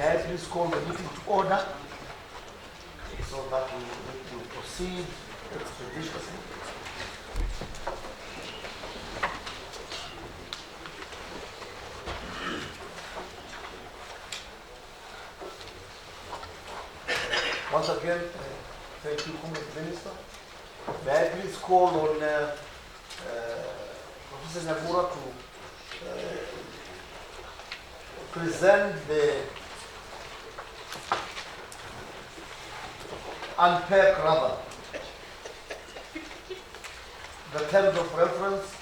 May I please call the meeting to order so that we proceed expeditiously. Once again, thank you, Communist Minister. May I please call on Professor Nyambura to present the unpack rather the terms of reference,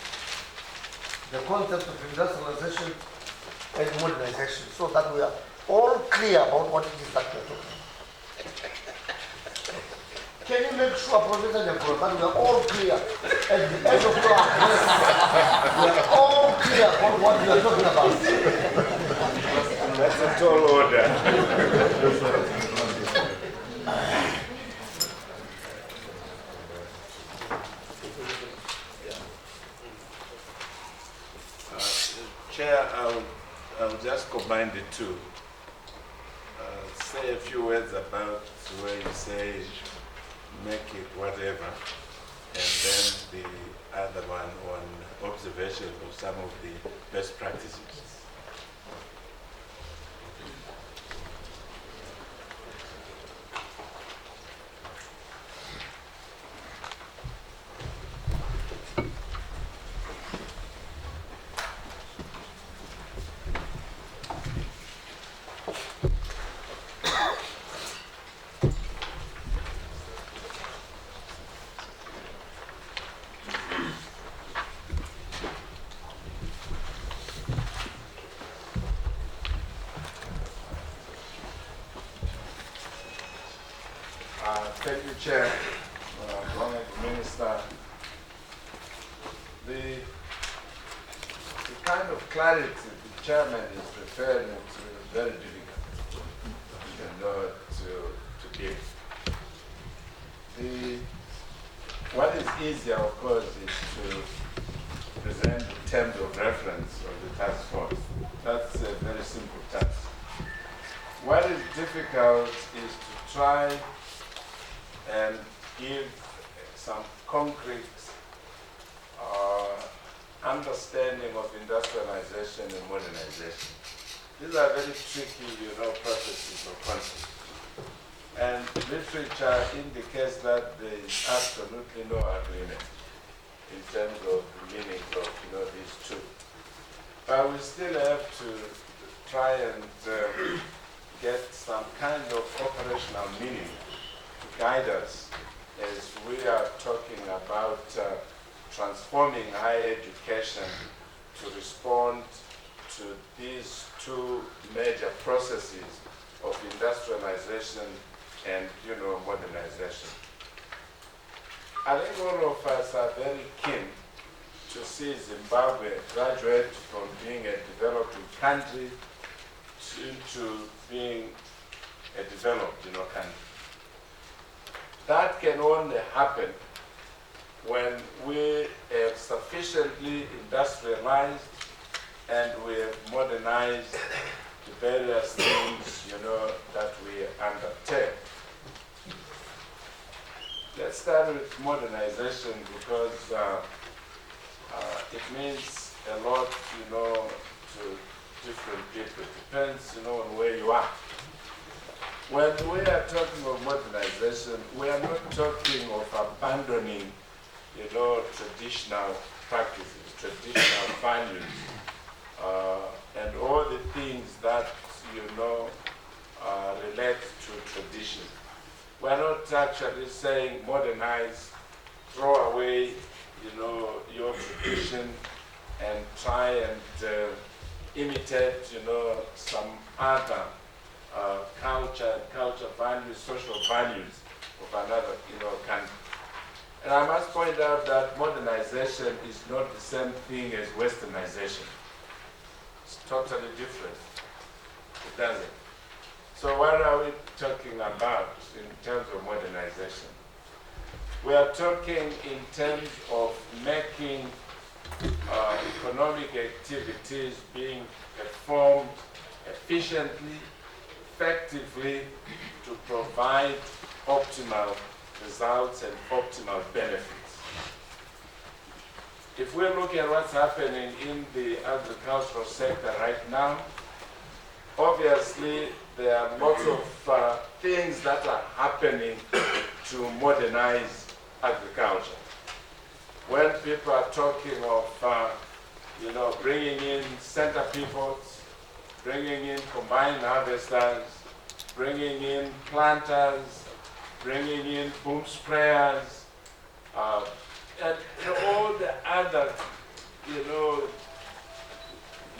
the concept of industrialization and modernization, so that we are all clear about what it is that we are talking about. Can you make sure, Professor Nyambura, that we are all clear at the end of your address? We are all clear on what we are talking about. That's a tall order. Chair, I'll just combine the two. Say a few words about where you say make it whatever, and then the other one on observation of some of the best practices. Thank you, Chair. Honourable Minister. The kind of clarity the Chairman is referring to is very difficult to give. What is easier, of course, is to present the terms of reference of the task force. That's a very simple task. What is difficult is to try and give some concrete understanding of industrialization and modernization. These are very tricky, processes or concepts. And literature indicates that there is absolutely no agreement in terms of the meaning of these two. But we still have to try and get some kind of operational meaning to guide us as we are talking about transforming higher education to respond to these two major processes of industrialization and modernization. I think all of us are very keen to see Zimbabwe graduate from being a developing country into being a developed country. That can only happen when we have sufficiently industrialized and we have modernized the various things, that we undertake. Let's start with modernization because it means a lot, to different people. It depends, on where you are. When we are talking of modernization, we are not talking of abandoning, traditional practices, traditional values, and all the things that, relate to tradition. We're not actually saying modernize, throw away, your tradition and try and imitate, some other culture values, social values of another, country. And I must point out that modernization is not the same thing as westernization. It's totally different. It doesn't. So what are we talking about in terms of modernization? We are talking in terms of making economic activities being performed efficiently, effectively to provide optimal results and optimal benefits. If we look at what's happening in the agricultural sector right now, obviously there are lots of things that are happening to modernize agriculture. When people are talking of bringing in center pivots, bringing in combined harvesters, bringing in planters, bringing in boom sprayers, and all the other,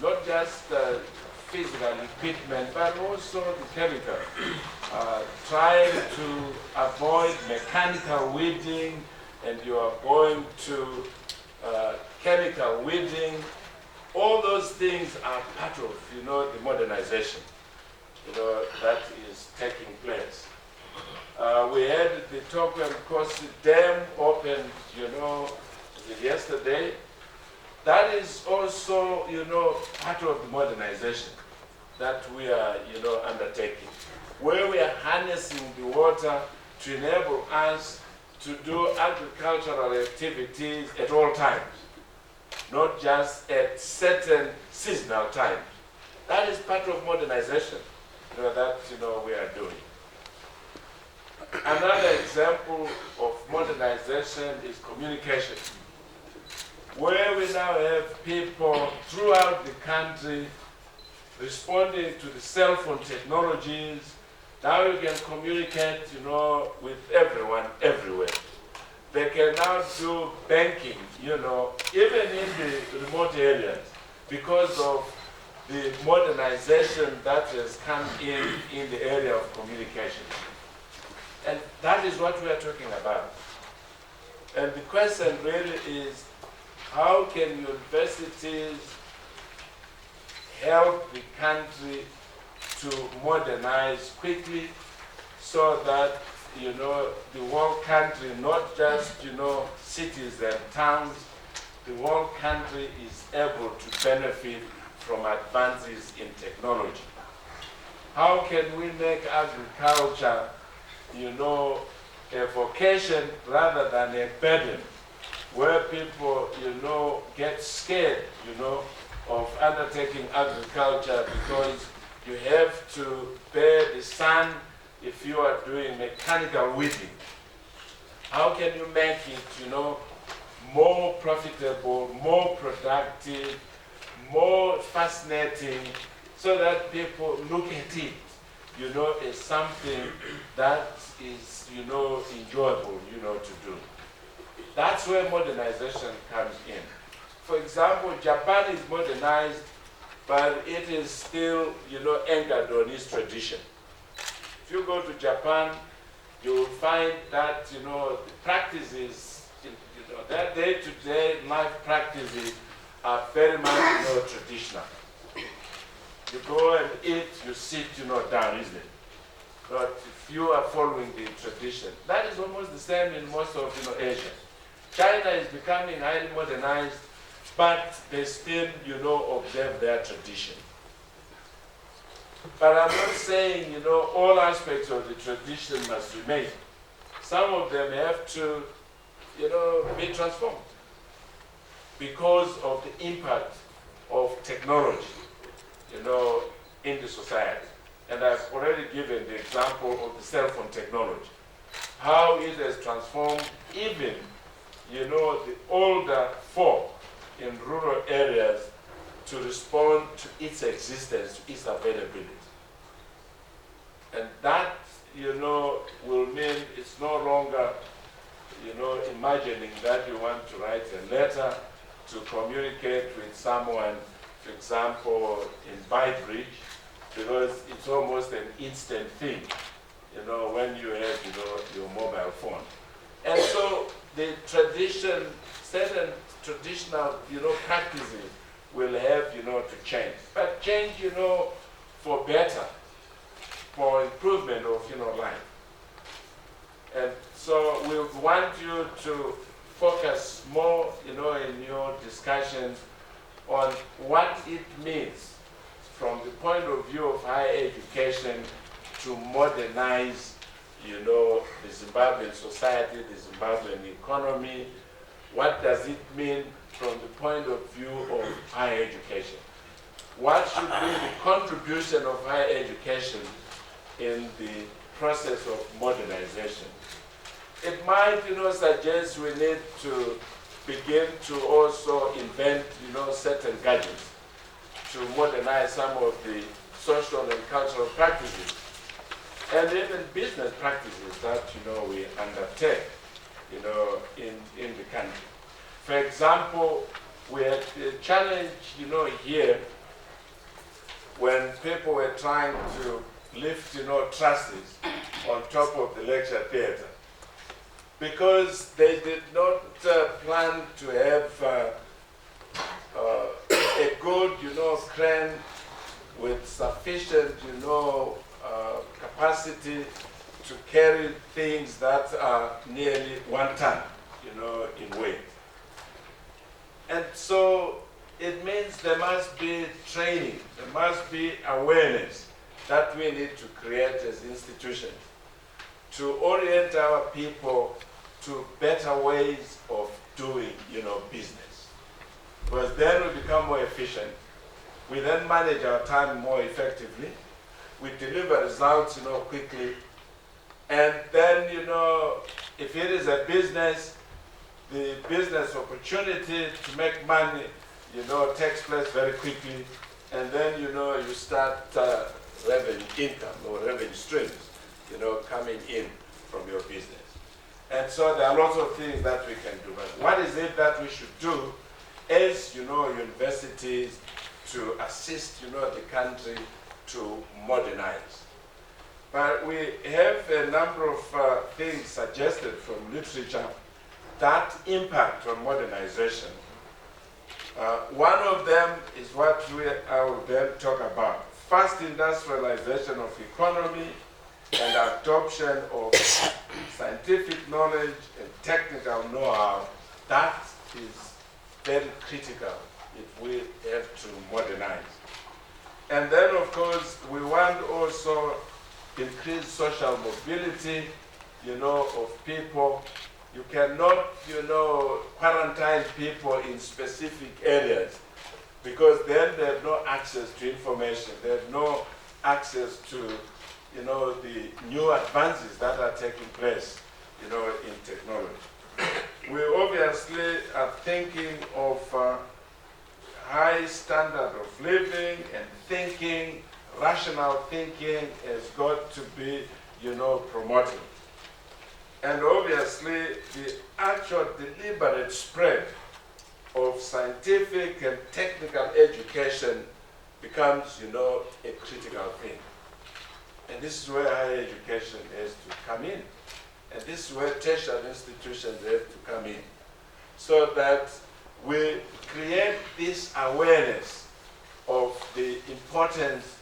not just physical equipment, but also the chemical. Trying to avoid mechanical weeding, and you are going to chemical weeding. All those things are part of, the modernization, that is taking place. We had the Tokyo Coast Dam opened, yesterday. That is also, part of the modernization that we are, undertaking, where we are harnessing the water to enable us to do agricultural activities at all times, not just at certain seasonal times. That is part of modernization, that we are doing. Another example of modernization is communication, where we now have people throughout the country responding to the cell phone technologies. Now you can communicate, with everyone, everywhere. They can now do banking, even in the remote areas, because of the modernization that has come in the area of communication. And that is what we are talking about. And the question really is, how can universities help the country to modernize quickly so that, the whole country, not just, cities and towns, the whole country is able to benefit from advances in technology? How can we make agriculture, a vocation rather than a burden, where people, get scared, of undertaking agriculture because you have to bear the sun if you are doing mechanical weeding? How can you make it, more profitable, more productive, more fascinating, so that people look at it, as something that is, enjoyable, to do? That's where modernization comes in. For example, Japan is modernized, but it is still, anchored on its tradition. If you go to Japan, you will find that, the practices, their day-to-day life practices are very much, traditional. You go and eat, you sit, down, isn't it? But if you are following the tradition, that is almost the same in most of, Asia. China is becoming highly modernized, but they still, observe their tradition. But I'm not saying, all aspects of the tradition must remain. Some of them have to, be transformed because of the impact of technology, in the society. And I've already given the example of the cell phone technology, how it has transformed even, the older folk in rural areas to respond to its existence, to its availability. And that, will mean it's no longer, imagining that you want to write a letter to communicate with someone, for example, in Bybridge, because it's almost an instant thing, when you have, your mobile phone. And so the tradition, certain traditional, practices will have, to change. But change, for better, for improvement of, life. And so we want you to focus more, in your discussions on what it means from the point of view of higher education to modernize, you know, the Zimbabwean society, the Zimbabwean economy. What does it mean from the point of view of higher education? What should be the contribution of higher education in the process of modernization? It might, you know, suggest we need to begin to also invent, you know, certain gadgets to modernize some of the social and cultural practices, and even business practices that, you know, we undertake, you know, in the country. For example, we had a challenge, you know, here when people were trying to lift, you know, trusses on top of the lecture theater, because they did not plan to have a good, you know, crane with sufficient, you know, capacity to carry things that are nearly 1 ton, you know, in weight. And so it means there must be training, there must be awareness that we need to create as institutions to orient our people to better ways of doing, you know, business. Because then we become more efficient. We then manage our time more effectively. We deliver results, you know, quickly. And then, you know, if it is a business, the business opportunity to make money, you know, takes place very quickly. And then, you know, you start revenue income or revenue streams, you know, coming in from your business. And so there are lots of things that we can do. But what is it that we should do as, you know, universities to assist, you know, the country to modernize? But we have a number of things suggested from literature that impact on modernization. One of them is what I will then talk about. Fast industrialization of economy and adoption of scientific knowledge and technical know-how. That is very critical if we have to modernize. And then, of course, we want also increased social mobility, you know, of people. You cannot, you know, quarantine people in specific areas because then they have no access to information. They have no access to, you know, the new advances that are taking place, you know, in technology. We obviously are thinking of high standard of living and thinking, rational thinking has got to be, you know, promoted. And obviously, the actual deliberate spread of scientific and technical education becomes, you know, a critical thing. And this is where higher education has to come in. And this is where tertiary institutions have to come in. So that we create this awareness of the importance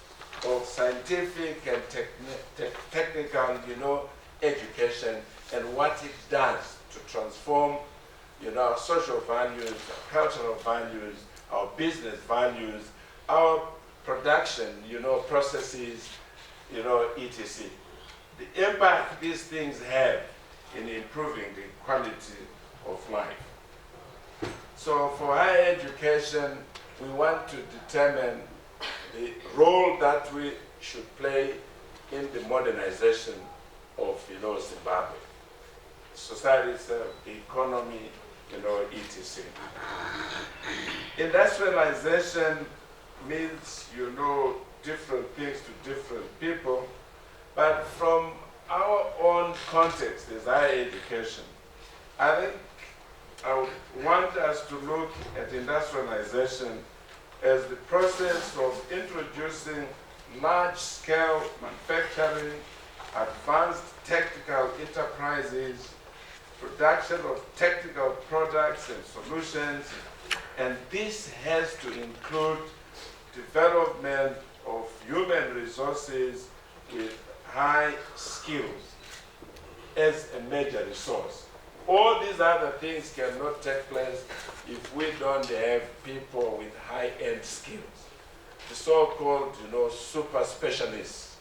of scientific and technical, you know, education and what it does to transform, you know, our social values, our cultural values, our business values, our production, you know, processes, you know, etc. The impact these things have in improving the quality of life. So for higher education, we want to determine the role that we should play in the modernization of, you know, Zimbabwe. Society itself, the economy, you know, etc. Industrialization means, you know, different things to different people, but from our own context as higher education, I think I would want us to look at industrialization as the process of introducing large-scale manufacturing, advanced technical enterprises, production of technical products and solutions, and this has to include development of human resources with high skills as a major resource. All these other things cannot take place if we don't have people with high-end skills, the so-called, you know, super specialists.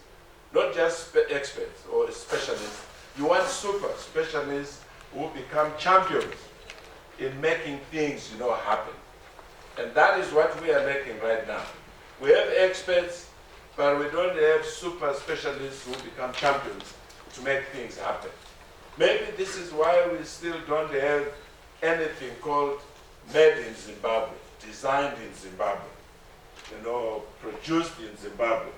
not just experts or specialists. You want super specialists who become champions in making things, happen. And that is what we are making right now. We have experts, but we don't have super specialists who become champions to make things happen. Maybe this is why we still don't have anything called made in Zimbabwe, designed in Zimbabwe, produced in Zimbabwe.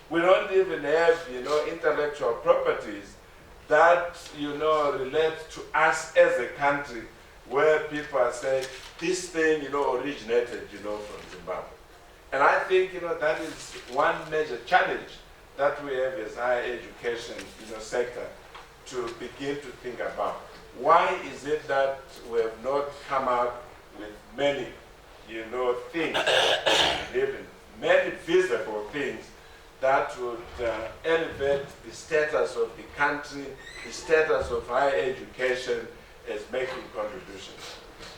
We don't even have, intellectual properties that, relate to us as a country, where people are saying, this thing, originated, from Zimbabwe. And I think, that is one major challenge that we have as higher education, sector to begin to think about. Why is it that we have not come up with many, things, even many visible things that would elevate the status of the country, the status of higher education as making contributions?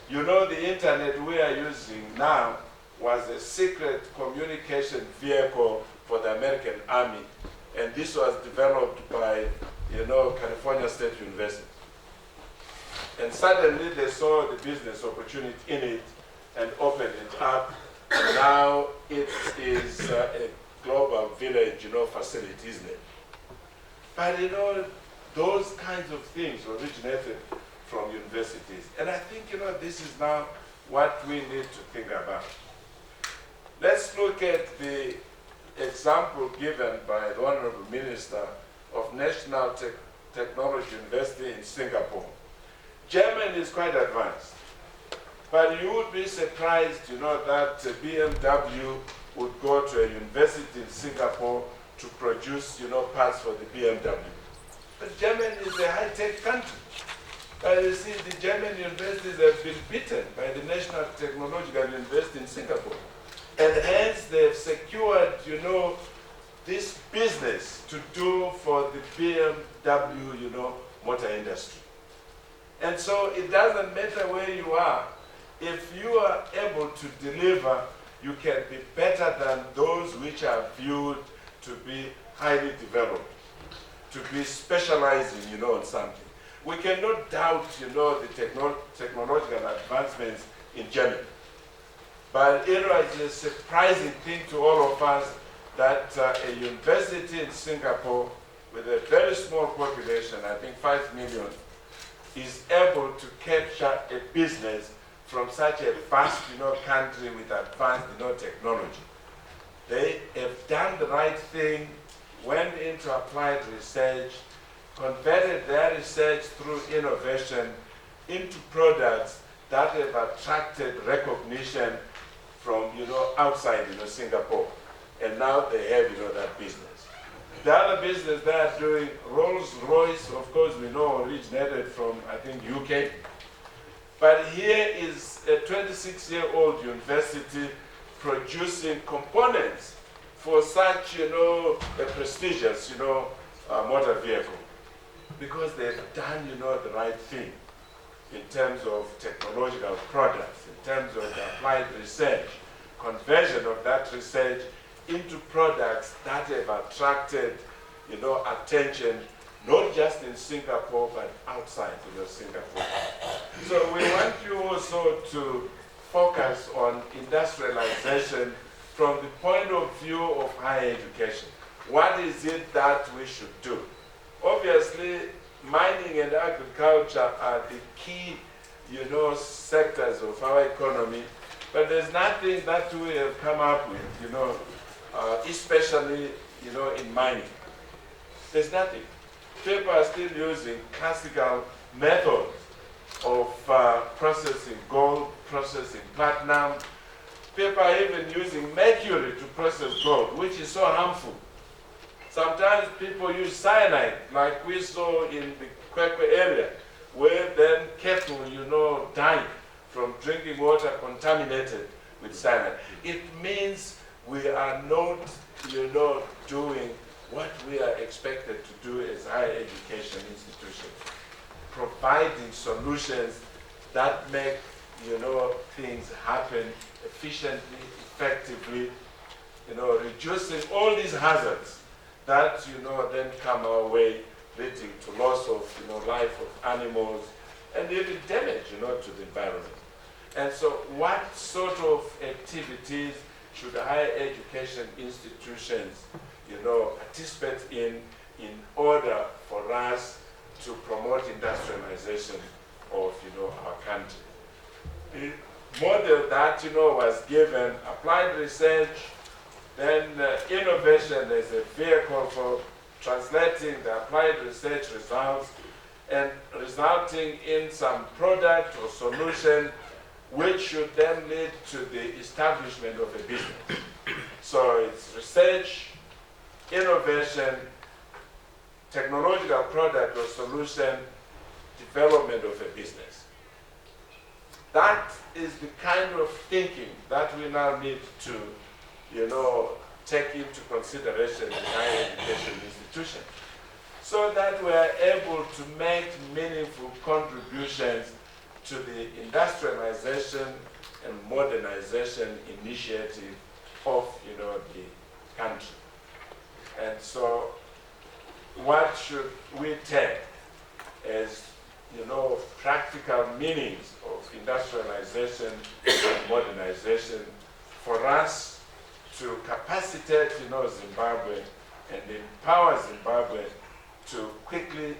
The internet we are using now was a secret communication vehicle for the American Army, and this was developed by, California State University. And suddenly they saw the business opportunity in it and opened it up. Now it is a global village, facility, isn't it? But those kinds of things originated from universities. And I think, this is now what we need to think about. Let's look at the example given by the Honorable Minister of National Technology University in Singapore. Germany is quite advanced, but you would be surprised, that BMW would go to a university in Singapore to produce, parts for the BMW. But Germany is a high-tech country. But you see, the German universities have been beaten by the National Technological University in Singapore. And hence they've secured, this business to do for the BMW, motor industry. And so it doesn't matter where you are. If you are able to deliver, you can be better than those which are viewed to be highly developed, to be specializing, in something. We cannot doubt, the technological advancements in Germany. But it was a surprising thing to all of us that a university in Singapore with a very small population, I think 5 million, is able to capture a business from such a vast, country with advanced, technology. They have done the right thing, went into applied research, converted their research through innovation into products that have attracted recognition from, outside, Singapore. And now they have, that business. The other business they are doing, Rolls-Royce, of course, we know originated from, I think, UK. But here is a 26-year-old university producing components for such, a prestigious, motor vehicle. Because they've done, the right thing in terms of technological products, in terms of the applied research, conversion of that research into products that have attracted, attention, not just in Singapore, but outside, Singapore. So we want you also to focus on industrialization from the point of view of higher education. What is it that we should do? Obviously, mining and agriculture are the key, sectors of our economy, but there's nothing that we have come up with, especially, in mining. There's nothing. People are still using classical methods of processing gold, processing platinum. People are even using mercury to process gold, which is so harmful. Sometimes people use cyanide, like we saw in the Kwekwe area, where then cattle, die from drinking water contaminated with cyanide. It means we are not, doing what we are expected to do as higher education institutions, providing solutions that make, things happen efficiently, effectively, reducing all these hazards that, then come our way, leading to loss of, life of animals and even damage, to the environment. And so what sort of activities should higher education institutions, participate in order for us to promote industrialization of, our country? The model that, was given, applied research, then innovation as a vehicle for translating the applied research results and resulting in some product or solution which should then lead to the establishment of a business. So it's research, innovation, technological product or solution, development of a business. That is the kind of thinking that we now need to, take into consideration in higher education institutions, so that we are able to make meaningful contributions to the industrialization and modernization initiative of, the country. And so what should we take as, practical meanings of industrialization and modernization for us to capacitate, Zimbabwe and empower Zimbabwe to quickly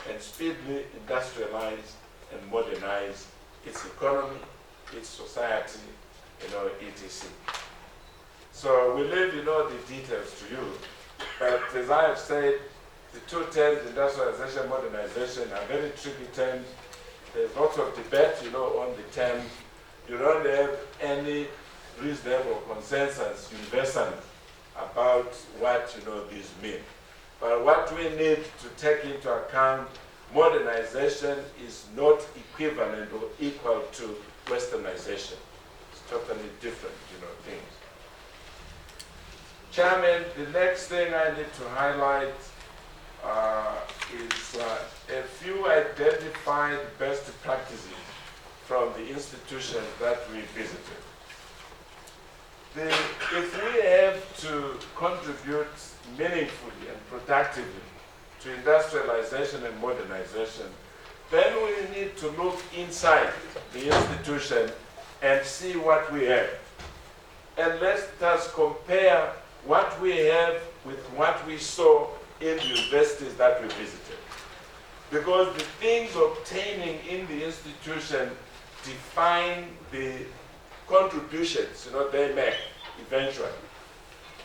and speedily industrialize and modernize its economy, its society, etc. So we leave, the details to you. But as I have said, the two terms, industrialization, modernization, are very tricky terms. There's lots of debate, on the term. You don't have any reasonable consensus universally about what, these mean. But what we need to take into account, modernization is not equivalent or equal to westernization. It's totally different, things. Chairman, the next thing I need to highlight is a few identified best practices from the institutions that we visited. If we have to contribute meaningfully and productively to industrialization and modernization, then we need to look inside the institution and see what we have. And let us compare what we have with what we saw in the universities that we visited. Because the things obtaining in the institution define the contributions they make eventually.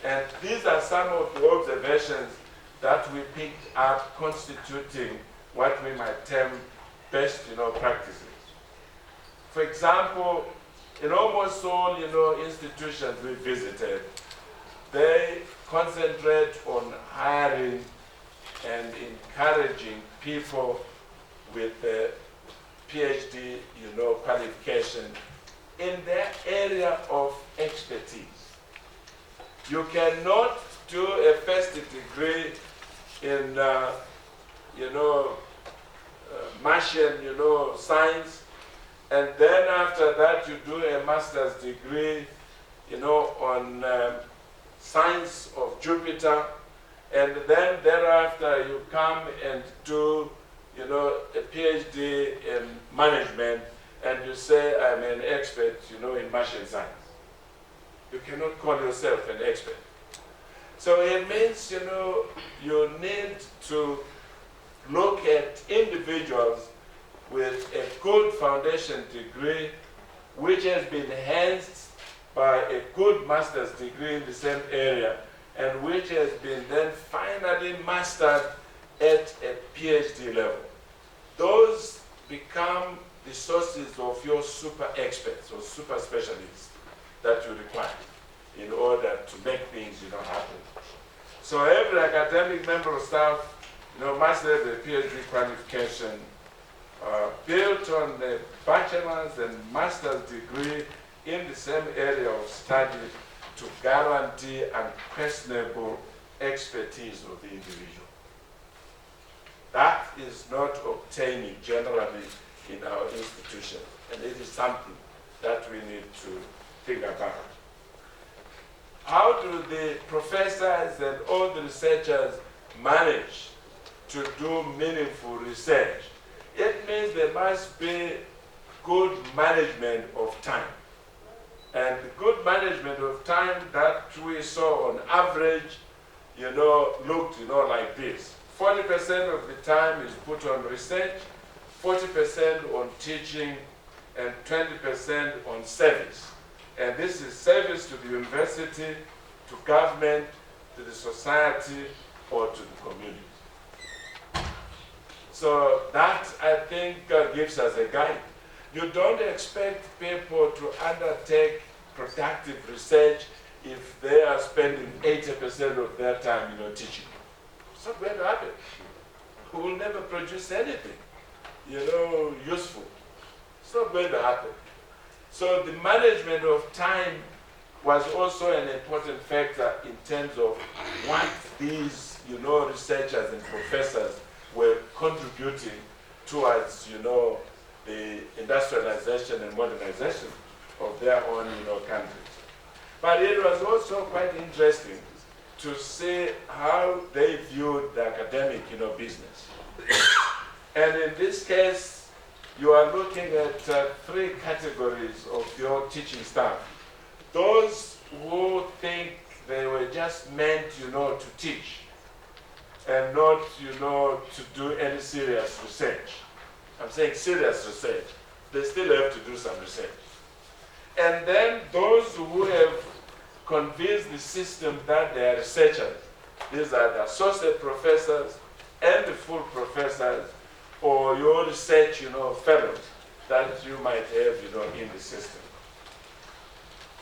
And these are some of the observations that we picked up constituting what we might term best practices. For example, in almost all institutions we visited, they concentrate on hiring and encouraging people with a PhD qualification in their area of expertise. You cannot do a first degree in Martian science, and then after that you do a master's degree on science of Jupiter, and then thereafter you come and do a PhD in management, and you say I'm an expert in Martian science. You cannot call yourself an expert. So it means you need to look at individuals with a good foundation degree which has been enhanced by a good master's degree in the same area, and which has been then finally mastered at a PhD level. Those become the sources of your super experts or super specialists that you require in order to make things happen. So every academic member of staff must have a PhD qualification built on the bachelor's and master's degree in the same area of study to guarantee unquestionable expertise of the individual. That is not obtaining generally in our institutions, and it is something that we need to think about. how do the professors and all the researchers manage to do meaningful research? It means there must be good management of time. And the good management of time that we saw on average, looked, like this. 40% of the time is put on research, 40% on teaching, and 20% on service. And this is service to the university, to government, to the society, or to the community. So that, I think, gives us a guide. You don't expect people to undertake productive research if they are spending 80% of their time, teaching. It's not going to happen. We will never produce anything, useful. It's not going to happen. So the management of time was also an important factor in terms of what these, researchers and professors were contributing towards, the industrialization and modernization of their own, countries. But it was also quite interesting to see how they viewed the academic, business. And in this case, you are looking at three categories of your teaching staff. Those who think they were just meant, to teach and not, to do any serious research. I'm saying serious research. They still have to do some research. And then those who have convinced the system that they are researchers, these are the associate professors and the full professors, or your research, fellows that you might have, in the system.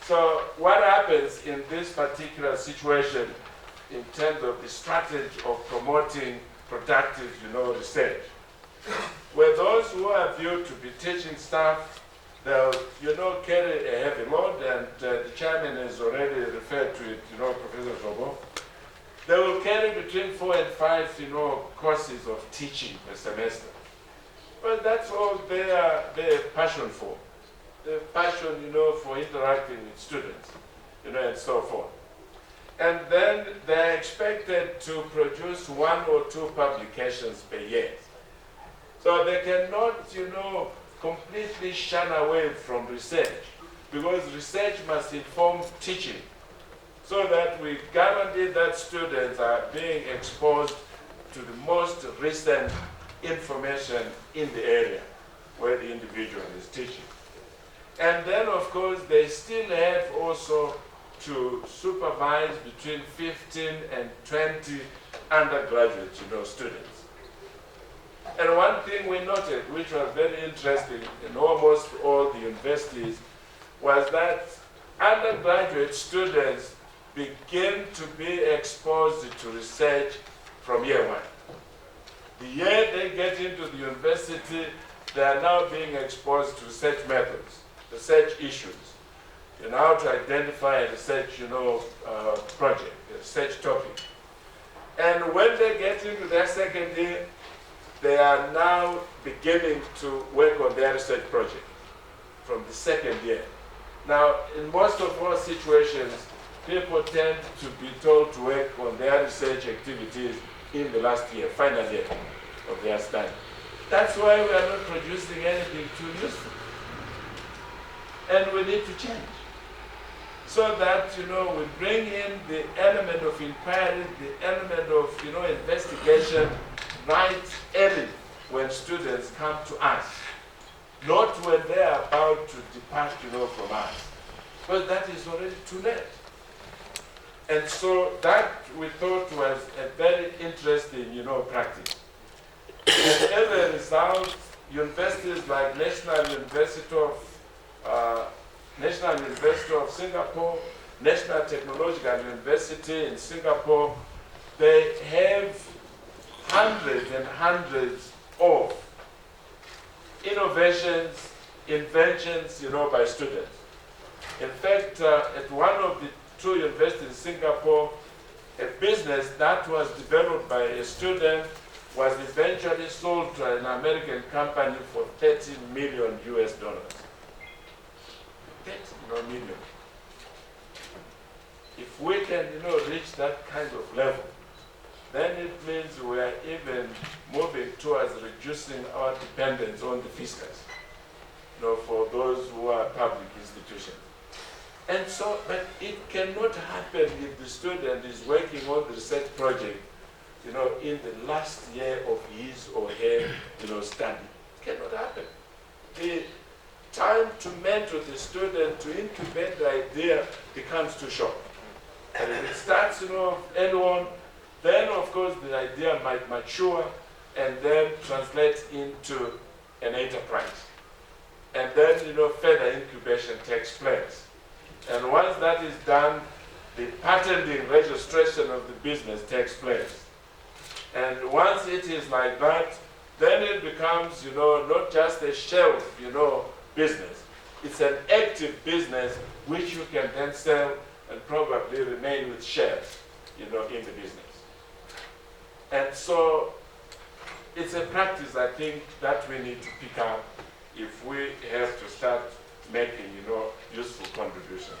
So what happens in this particular situation in terms of the strategy of promoting productive, research? Where those who are viewed to be teaching staff, they'll, carry a heavy load, and the chairman has already referred to it, Professor Zobo. They will carry between 4 and 5, courses of teaching per semester. But that's all their passion for. Their passion, for interacting with students, and so forth. And then they're expected to produce 1 or 2 publications per year. So they cannot, completely shun away from research, because research must inform teaching, so that we guarantee that students are being exposed to the most recent information in the area where the individual is teaching. And then, of course, they still have also to supervise between 15 and 20 undergraduate, students. And one thing we noted, which was very interesting in almost all the universities, was that undergraduate students begin to be exposed to research from year 1. The year they get into the university, they are now being exposed to research methods, research issues, how to identify a research, project, a research topic. And when they get into their second year, they are now beginning to work on their research project from the second year. Now, in most of our situations, people tend to be told to work on their research activities in the last year, final year of their study. That's why we are not producing anything too useful. And we need to change. So that, we bring in the element of inquiry, the element of, investigation right early when students come to us. Not when they are about to depart, from us. Because that is already too late. And so that we thought was a very interesting, practice. And as a result, universities like National University of Singapore, National Technological University in Singapore, they have hundreds and hundreds of innovations, inventions, by students. In fact, at one of the 2 universities in Singapore, a business that was developed by a student was eventually sold to an American company for $30 million US. $30 million. If we can, reach that kind of level, then it means we are even moving towards reducing our dependence on the fiscus, for those who are public institutions. And so, but it cannot happen if the student is working on the research project, in the last year of his or her, study. It cannot happen. The time to mentor the student, to incubate the idea becomes too short. And if it starts, early on, then of course the idea might mature and then translate into an enterprise. And then, further incubation takes place. And once that is done, the patenting registration of the business takes place. And once it is like that, then it becomes, not just a shelf, business. It's an active business which you can then sell and probably remain with shares, in the business. And so it's a practice, I think, that we need to pick up if we have to start making, useful contributions.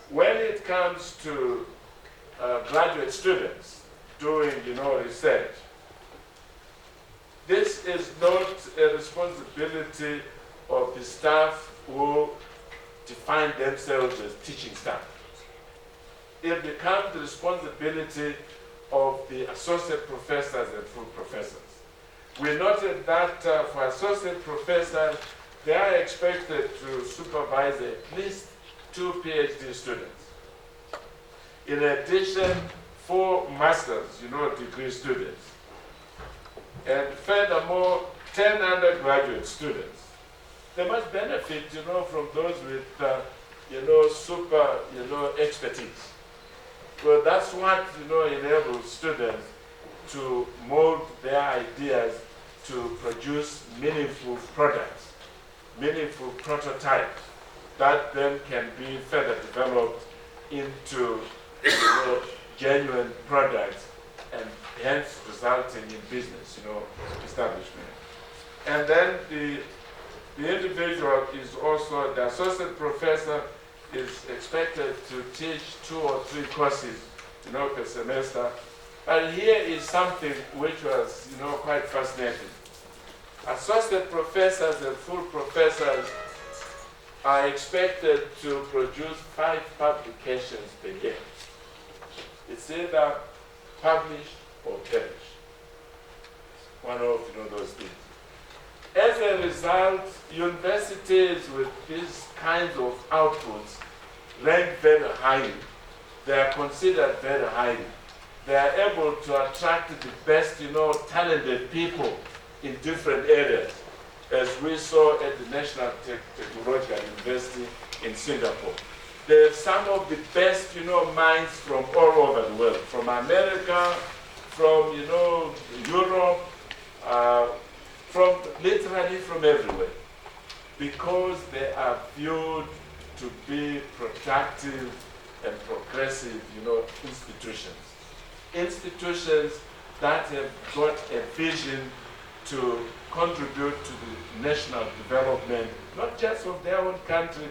When it comes to graduate students doing, research, this is not a responsibility of the staff who define themselves as teaching staff. It becomes the responsibility of the associate professors and full professors. We noted that for associate professors, they are expected to supervise at least 2 PhD students. In addition, 4 master's, degree students. And furthermore, 10 undergraduate students. They must benefit, from those with, super, expertise. Well, that's what, enables students to mold their ideas to produce meaningful products, meaningful prototypes that then can be further developed into, genuine products and hence resulting in business, establishment. And then the individual is also, the associate professor is expected to teach 2 or 3 courses, per semester. And here is something which was, quite fascinating. Associate professors and full professors are expected to produce 5 publications per year. It's either publish or perish. One of those things. As a result, universities with these kinds of outputs rank very highly. They are considered very highly. They are able to attract the best, talented people in different areas, as we saw at the National Technological University in Singapore. There are some of the best, minds from all over the world, from America, from, Europe, literally from everywhere, because they are viewed to be productive and progressive, institutions. Institutions that have got a vision to contribute to the national development, not just of their own country,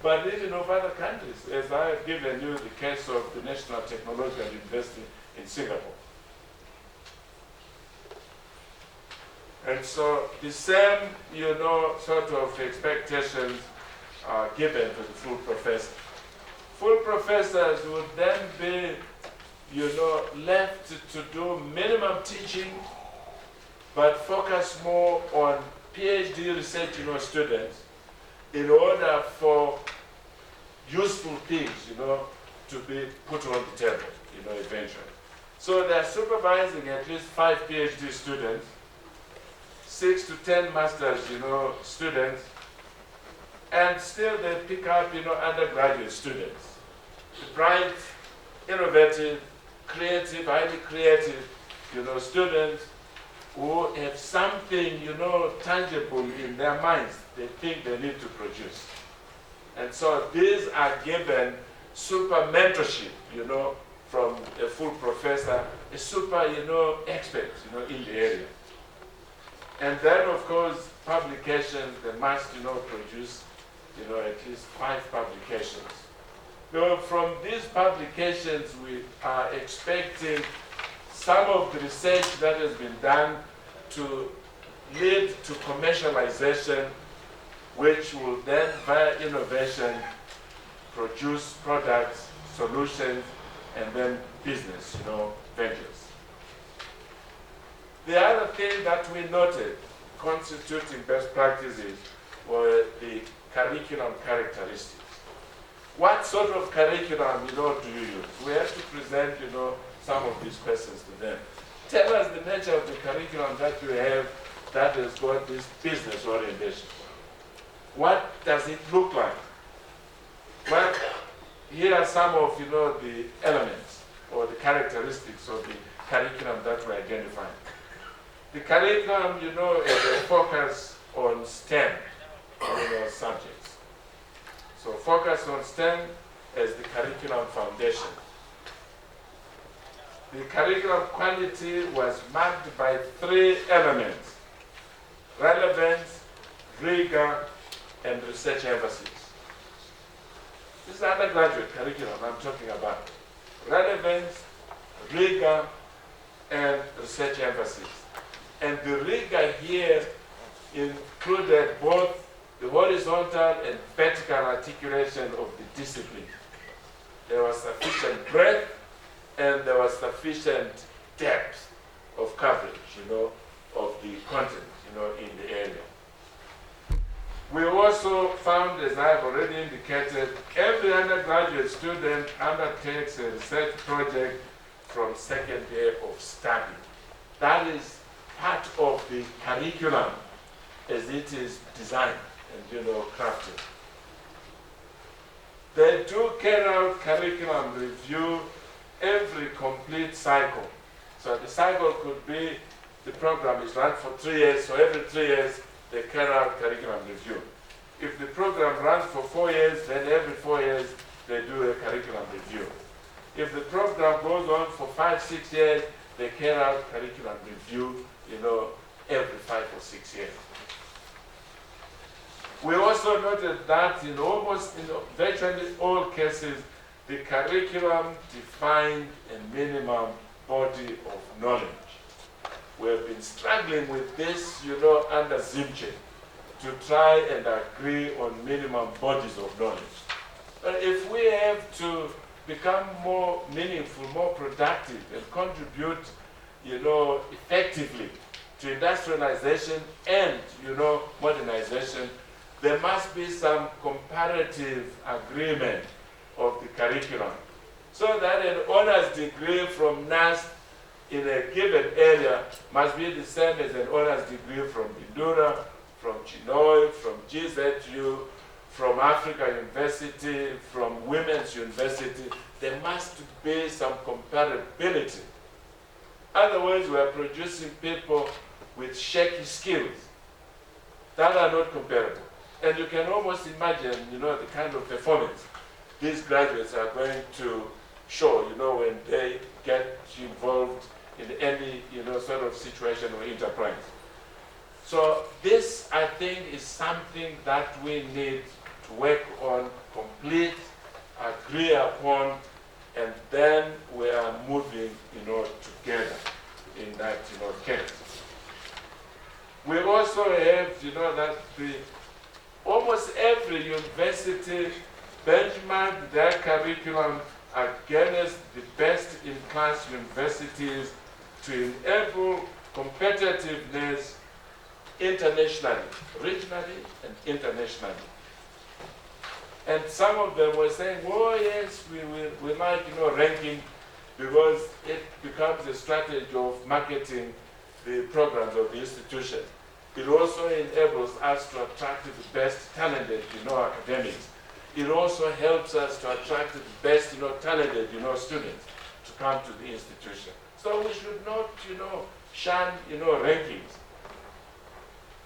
but even of other countries, as I have given you the case of the National Technological University in Singapore. And so the same, sort of expectations are given to the full professor. Full professors would then be, left to do minimum teaching, but focus more on PhD research, students, in order for useful things, to be put on the table, eventually. So they're supervising at least 5 PhD students, 6 to 10 masters, students, and still they pick up, undergraduate students. Bright, innovative, creative, highly creative, students who have something, tangible in their minds they think they need to produce. And so these are given super mentorship, from a full professor, a super, expert, in the area. And then, of course, publications, they must, produce, at least 5 publications. From these publications, we are expecting some of the research that has been done to lead to commercialization, which will then, via innovation, produce products, solutions, and then business, ventures. The other thing that we noted constituting best practices were the curriculum characteristics. What sort of curriculum, do you use? We have to present, some of these questions to them. Tell us the nature of the curriculum that you have that has got this business orientation. What does it look like? Well, here are some of, the elements or the characteristics of the curriculum that we identified. The curriculum, is a focus on STEM, subjects. So focus on STEM as the curriculum foundation. The curriculum quality was marked by 3 elements: relevance, rigor, and research emphasis. This is undergraduate curriculum I'm talking about. Relevance, rigor, and research emphasis. And the rigor here included both the horizontal and vertical articulation of the discipline. There was sufficient breadth and there was sufficient depth of coverage, of the content, in the area. We also found, as I've already indicated, every undergraduate student undertakes a research project from second year of study. That is part of the curriculum as it is designed and crafted. They do carry out curriculum review every complete cycle. So the cycle could be, the program is run for 3 years, so every 3 years they carry out curriculum review. If the program runs for 4 years, then every 4 years they do a curriculum review. If the program goes on for 5, 6 years, they carry out curriculum review, every 5 or 6 years. We also noted that in virtually all cases, the curriculum defined a minimum body of knowledge. We have been struggling with this, under Zimche, to try and agree on minimum bodies of knowledge. But if we have to become more meaningful, more productive, and contribute, effectively to industrialization and, modernization, there must be some comparative agreement of the curriculum, so that an honors degree from NAST in a given area must be the same as an honors degree from Bindura, from Chinoy, from GZU, from Africa University, from Women's University. There must be some comparability. Otherwise, we are producing people with shaky skills that are not comparable. And you can almost imagine, the kind of performance these graduates are going to show, when they get involved in any, sort of situation or enterprise. So this, I think, is something that we need to work on, complete, agree upon, and then we are moving, together in that, case. We also have, that almost every university benchmark their curriculum against the best-in-class universities to enable competitiveness internationally, regionally and internationally. And some of them were saying, oh yes, we like, ranking because it becomes a strategy of marketing the programs of the institution. It also enables us to attract the best talented, academics. It also helps us to attract the best, talented, students to come to the institution. So we should not, shun, rankings.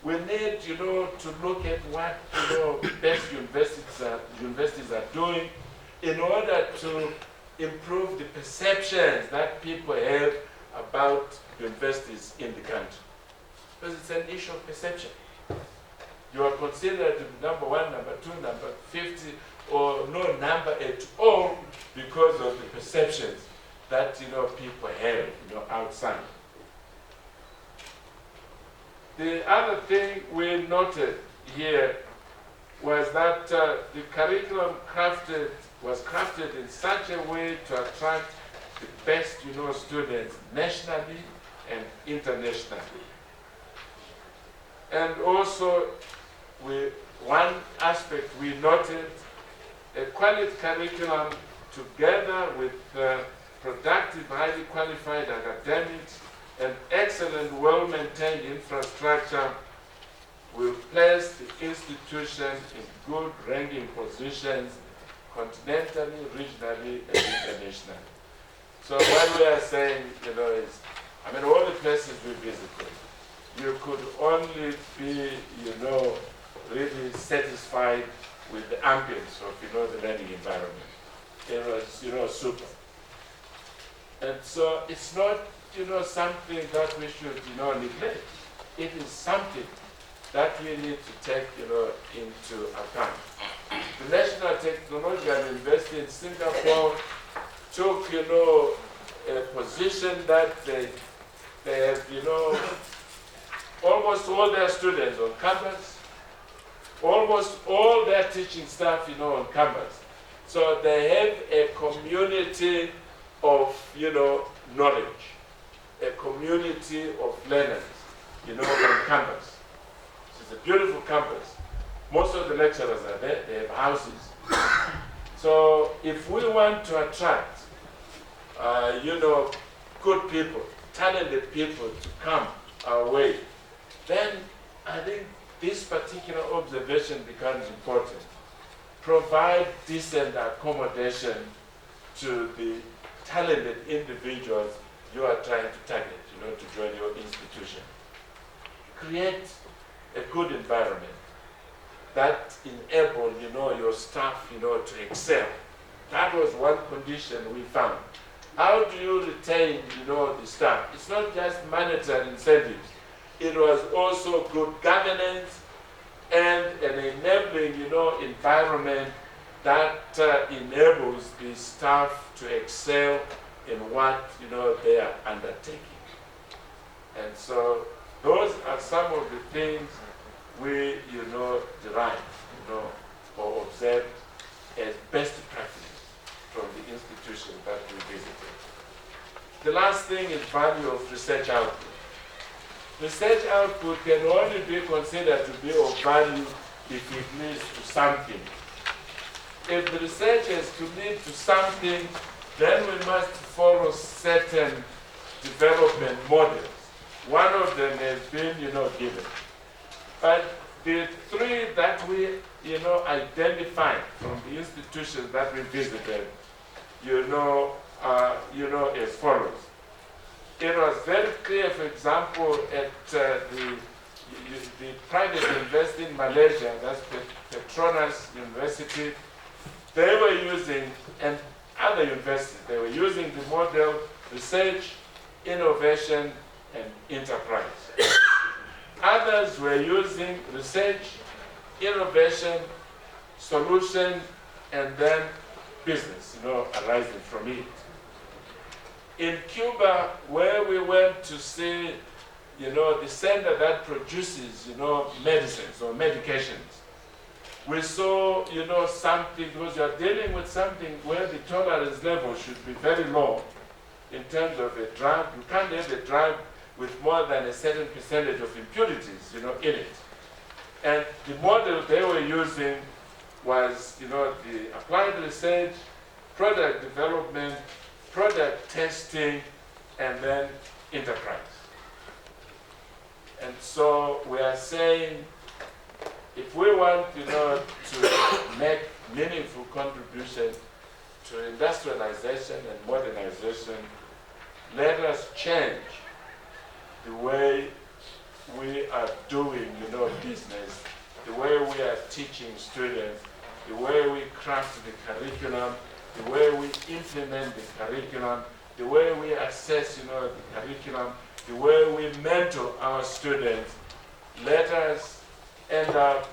We need, to look at what, best universities are doing in order to improve the perceptions that people have about universities in the country. Because it's an issue of perception. You are considered to be number 1, number 2, number 50 or no number at all because of the perceptions that people have outside. The other thing we noted here was that the curriculum was crafted in such a way to attract the best students nationally and internationally. And also, one aspect we noted, a quality curriculum together with productive, highly qualified academics and excellent, well-maintained infrastructure will place the institution in good ranking positions continentally, regionally, and internationally. So what we are saying, is, all the places we visited, you could only be, really satisfied with the ambience of, the learning environment. It was, super. And so it's not, something that we should, neglect. It is something that we need to take, into account. The National Technological University in Singapore took, a position that they have, almost all their students on campus, almost all their teaching staff, on campus. So they have a community of, knowledge, a community of learners, on campus. It's a beautiful campus. Most of the lecturers are there, they have houses. So if we want to attract, good people, talented people to come our way, then I think this particular observation becomes important. Provide decent accommodation to the talented individuals you are trying to target, to join your institution. Create a good environment that enable, your staff, to excel. That was one condition we found. How do you retain, the staff? It's not just monetary incentives. It was also good governance and an enabling, environment that enables the staff to excel in what, they are undertaking. And so those are some of the things we, derived, or observed as best practices from the institutions that we visited. The last thing is value of research output. Research output can only be considered to be of value if it leads to something. If the research is to lead to something, then we must follow certain development models. One of them has been, given. But the three that we, identified from the institutions that we visited, as follows. It was very clear, for example, at the private university in Malaysia, that's Petronas University, they were using, and other universities, they were using the model research, innovation, and enterprise. Others were using research, innovation, solution, and then business, arising from it. In Cuba, where we went to see, the center that produces, medicines or medications, we saw, something, because you are dealing with something where the tolerance level should be very low in terms of a drug. You can't have a drug with more than a certain percentage of impurities, in it. And the model they were using was, the applied research, product development, product testing, and then enterprise. And so we are saying, if we want, to make meaningful contribution to industrialization and modernization, let us change the way we are doing, business, the way we are teaching students, the way we craft the curriculum, the way we implement the curriculum, the way we assess, the curriculum, the way we mentor our students. Let us end up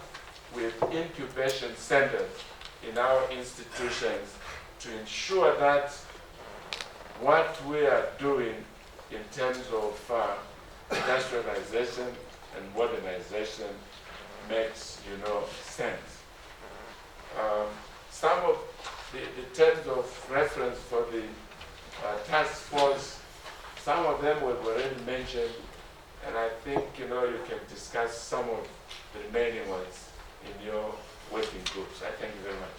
with incubation centers in our institutions to ensure that what we are doing in terms of industrialization and modernization makes, sense. Some of the terms of reference for the task force, some of them were already mentioned, and I think, you can discuss some of the remaining ones in your working groups. I thank you very much.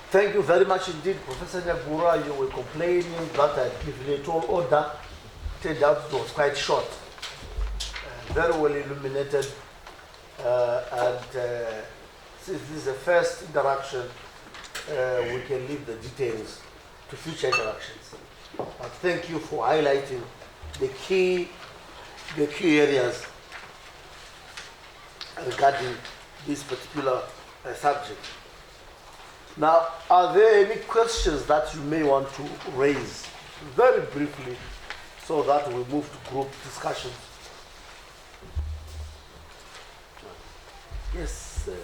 Thank you very much indeed, Professor Nyagura. You were complaining that I had given a tall order. Turned out it was quite short. Very well illuminated. Since this is the first interaction, we can leave the details to future interactions. But thank you for highlighting the key areas regarding this particular subject. Now, are there any questions that you may want to raise very briefly so that we move to group discussions? Yes, sir.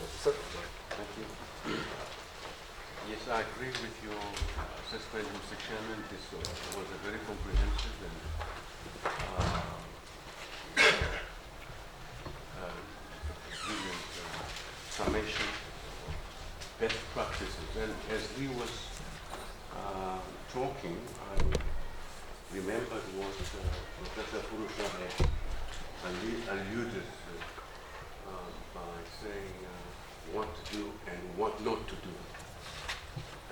Thank you. Yes, I agree with your assessment, Mr. Chairman. This was a very comprehensive and brilliant summation of best practices. And as he was talking, I remembered what Professor Purusha had alluded by saying what to do and what not to do.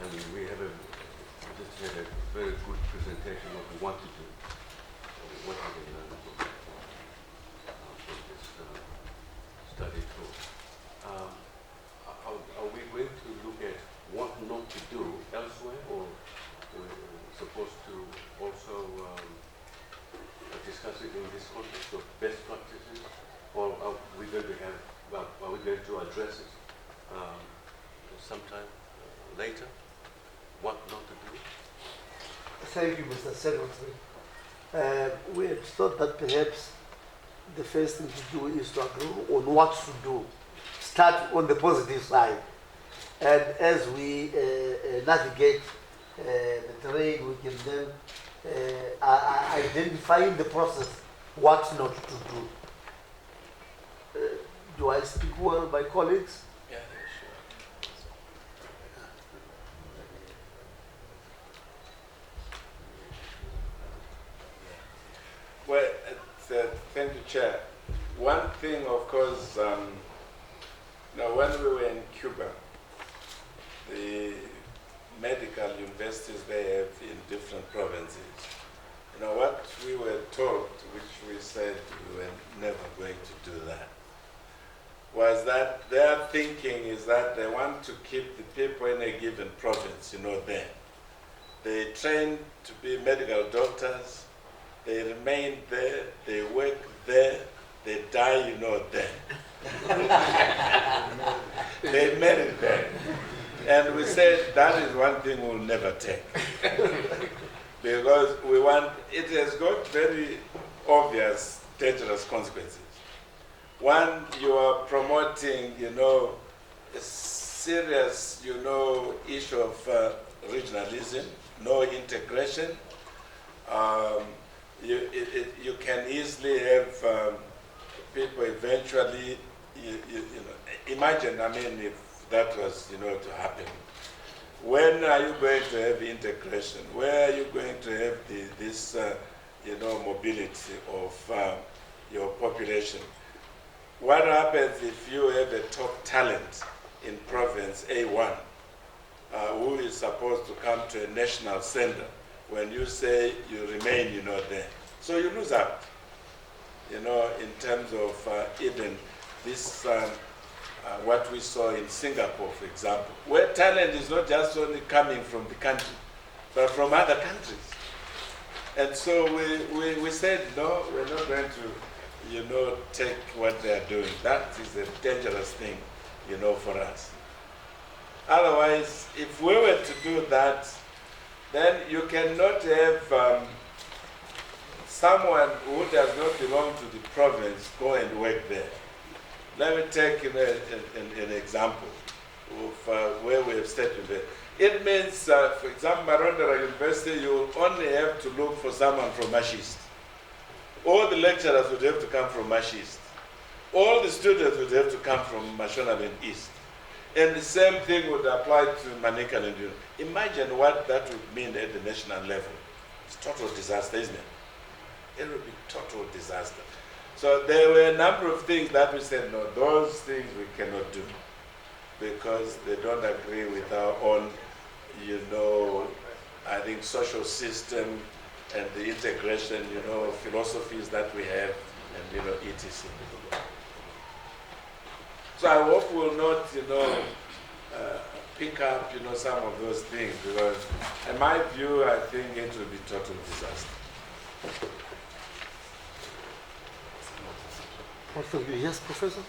And we just had a very good presentation of what to do, what have we learned from this study tour. Are we going to look at what not to do elsewhere, or we're supposed to also discuss it in this context of best practices, or are we going to address it sometime later? What not to do? Thank you, Mr. Secretary. We had thought that perhaps the first thing to do is to agree on what to do. Start on the positive side. And as we navigate the terrain, we can then identify in the process what not to do. Do I speak well, my colleagues? Yeah, sure. Well, thank you, Chair. One thing, of course, now when we were in Cuba, the medical universities they have in different provinces, what we were told, which we said we were never going to do that, was that their thinking is that they want to keep the people in a given province, there. They train to be medical doctors, they remain there, they work there, they die, there. They marry there. And we said that is one thing we'll never take. Because it has got very obvious, dangerous consequences. One, you are promoting, a serious, issue of regionalism, no integration. You can easily have people eventually, imagine, if that was, to happen. When are you going to have integration? Where are you going to have this, mobility of your population? What happens if you have a top talent in province A1 who is supposed to come to a national center when you say you remain, there? So you lose out, in terms of even this, what we saw in Singapore, for example, where talent is not just only coming from the country, but from other countries. And so we said, no, we're not going to take what they are doing. That is a dangerous thing, for us. Otherwise, if we were to do that, then you cannot have someone who does not belong to the province go and work there. Let me take an example of where we have started there. It means, for example, Marondera University, you will only have to look for someone from Mashist. All the lecturers would have to come from Mashist. All the students would have to come from Mashonaland East. And the same thing would apply to Manicaland. Imagine what that would mean at the national level. It's total disaster, isn't it? It would be total disaster. So there were a number of things that we said, no, those things we cannot do because they don't agree with our own, I think social system and the integration, philosophies that we have and, etc. So I hope we'll not, pick up, some of those things because in my view, I think it will be total disaster. Yes, Professor?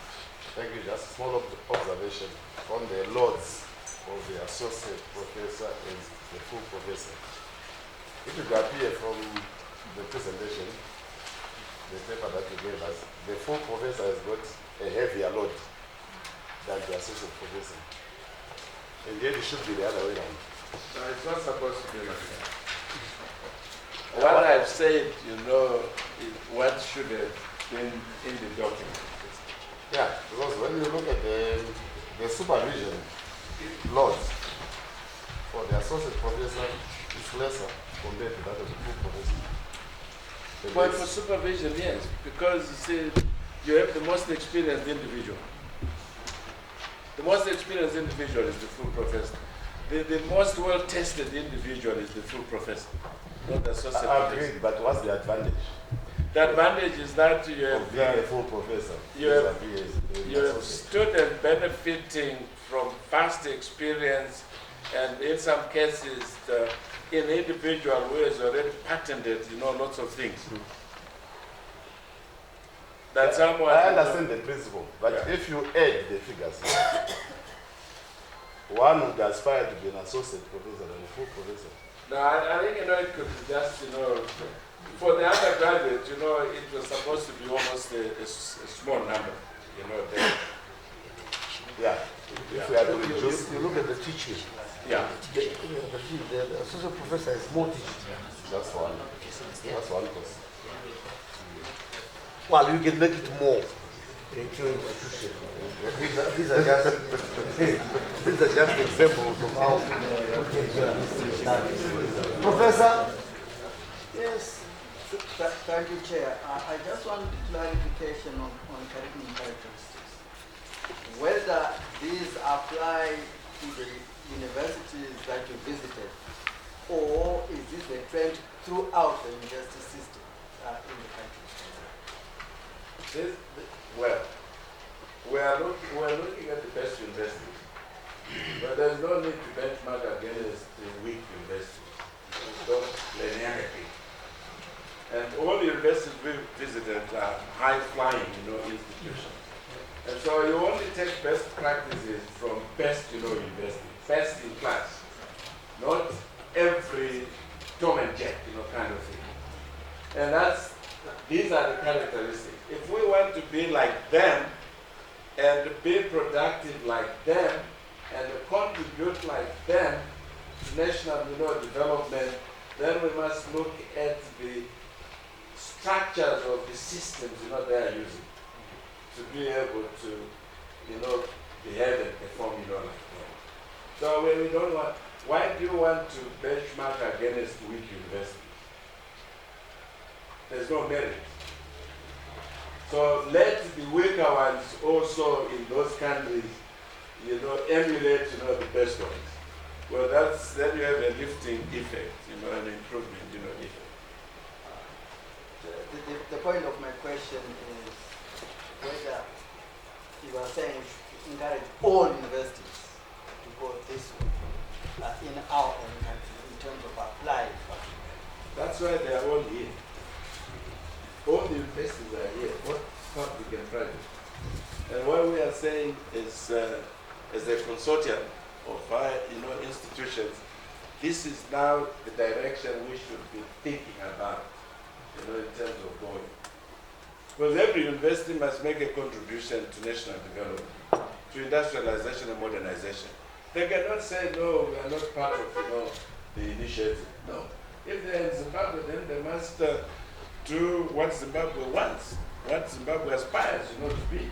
Thank you. Just a small observation on the loads of the associate professor and the full professor. It would appear from the presentation, the paper that you gave us, the full professor has got a heavier load than the associate professor. And yet it should be the other way around. No, it's not supposed to be like that. What I've said, is what should have been in the document. Yeah, because when you look at the supervision loads for the associate professor, it's lesser compared to that of the full professor. But for supervision, yes, because you have the most experienced individual. The most experienced individual is the full professor. The most well-tested individual is the full professor, not the associate professor. Agreed, but what's the advantage? The advantage is that you Of being a have, full professor. you have you you have students benefiting from vast experience, and in some cases, an individual who has already patented, lots of things. That someone. I understand the principle, but Yeah. if you add the figures, one would aspire to be an associate professor and a full professor. No, I think it could be just for the undergraduate, it was supposed to be almost a small number, there. Yeah. If we are to reduce, You look at the teaching. Yeah. The associate professor is more teaching. that's one. That's one course. Well, you can make it more in your institution. These are just examples of how we can do this studies. Professor? Yes. Thank you, Chair. I just want clarification on curriculum characteristics. Whether these apply to the universities that you visited, or is this a trend throughout the university system in the country? Well, we're looking at the best universities, but there's no need to benchmark against the weak universities. Don't linearity. And all the universities we visited are high-flying, institutions. And so you only take best practices from best, university, best in class, not every Tom and Jack, kind of thing. And these are the characteristics. If we want to be like them and be productive like them and contribute like them to national, development, then we must look at the structures of the systems, they are using to be able to, behave and perform, like them. So when we don't want, why do you want to benchmark against weak universities? There's no merit. So let the weaker ones also in those countries, emulate, the best ones. Well, then you have a lifting effect, an improvement, effect. The point of my question is whether you are saying we should encourage all universities to go this way in our own country in terms of applying for. That's why they are all here. All the universities are here. public and private. And what we are saying is, as a consortium of higher, institutions, this is now the direction we should be thinking about, in terms of going. Because every university must make a contribution to national development, to industrialization and modernization. They cannot say, no, we are not part of, the initiative. No. If they're in Zimbabwe, then they must do what Zimbabwe wants, what Zimbabwe aspires, to be.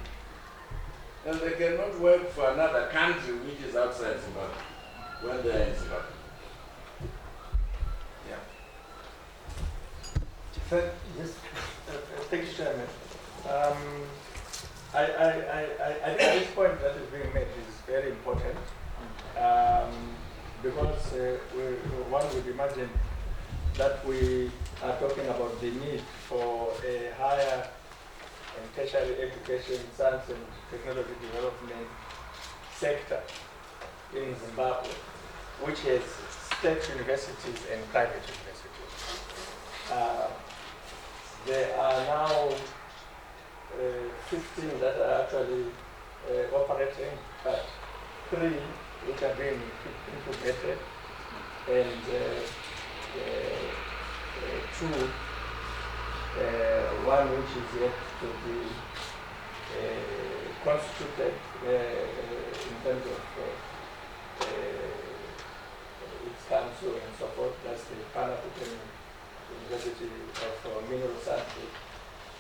And they cannot work for another country which is outside Zimbabwe when they are in Zimbabwe. Yeah. Thank you, Chairman. I think this point that is being made is very important because one would imagine that we are talking about the need for a higher and tertiary education, science and technology development sector in Zimbabwe, which has state universities and private universities. There are now 15 that are actually operating, but 3 which are being incubated, and 2, one which is yet to be constituted in terms of its council and so forth. That's the Pan-African University of Mineral Sciences.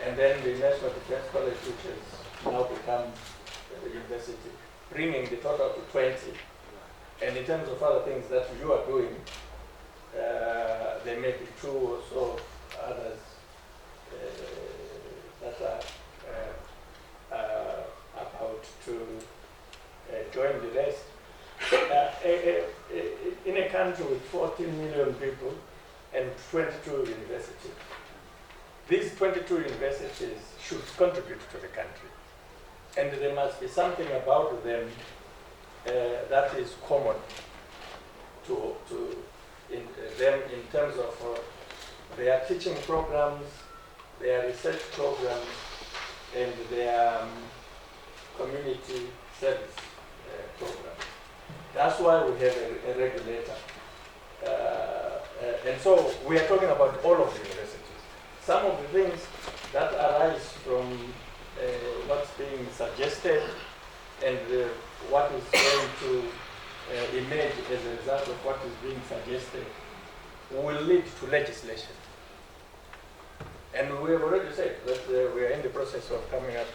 And then the National Defense College, which has now become a university, bringing the total to 20. And in terms of other things that you are doing, there may be 2 or so others that are about to join the rest. In a country with 14 million people and 22 universities, these 22 universities should contribute to the country. And there must be something about them that is common to them in terms of their teaching programs, their research programs, and their community service programs. That's why we have a regulator. And so we are talking about all of the universities. Some of the things that arise from what's being suggested and what is going to emerge as a result of what is being suggested will lead to legislation. And we have already said that we are in the process of coming up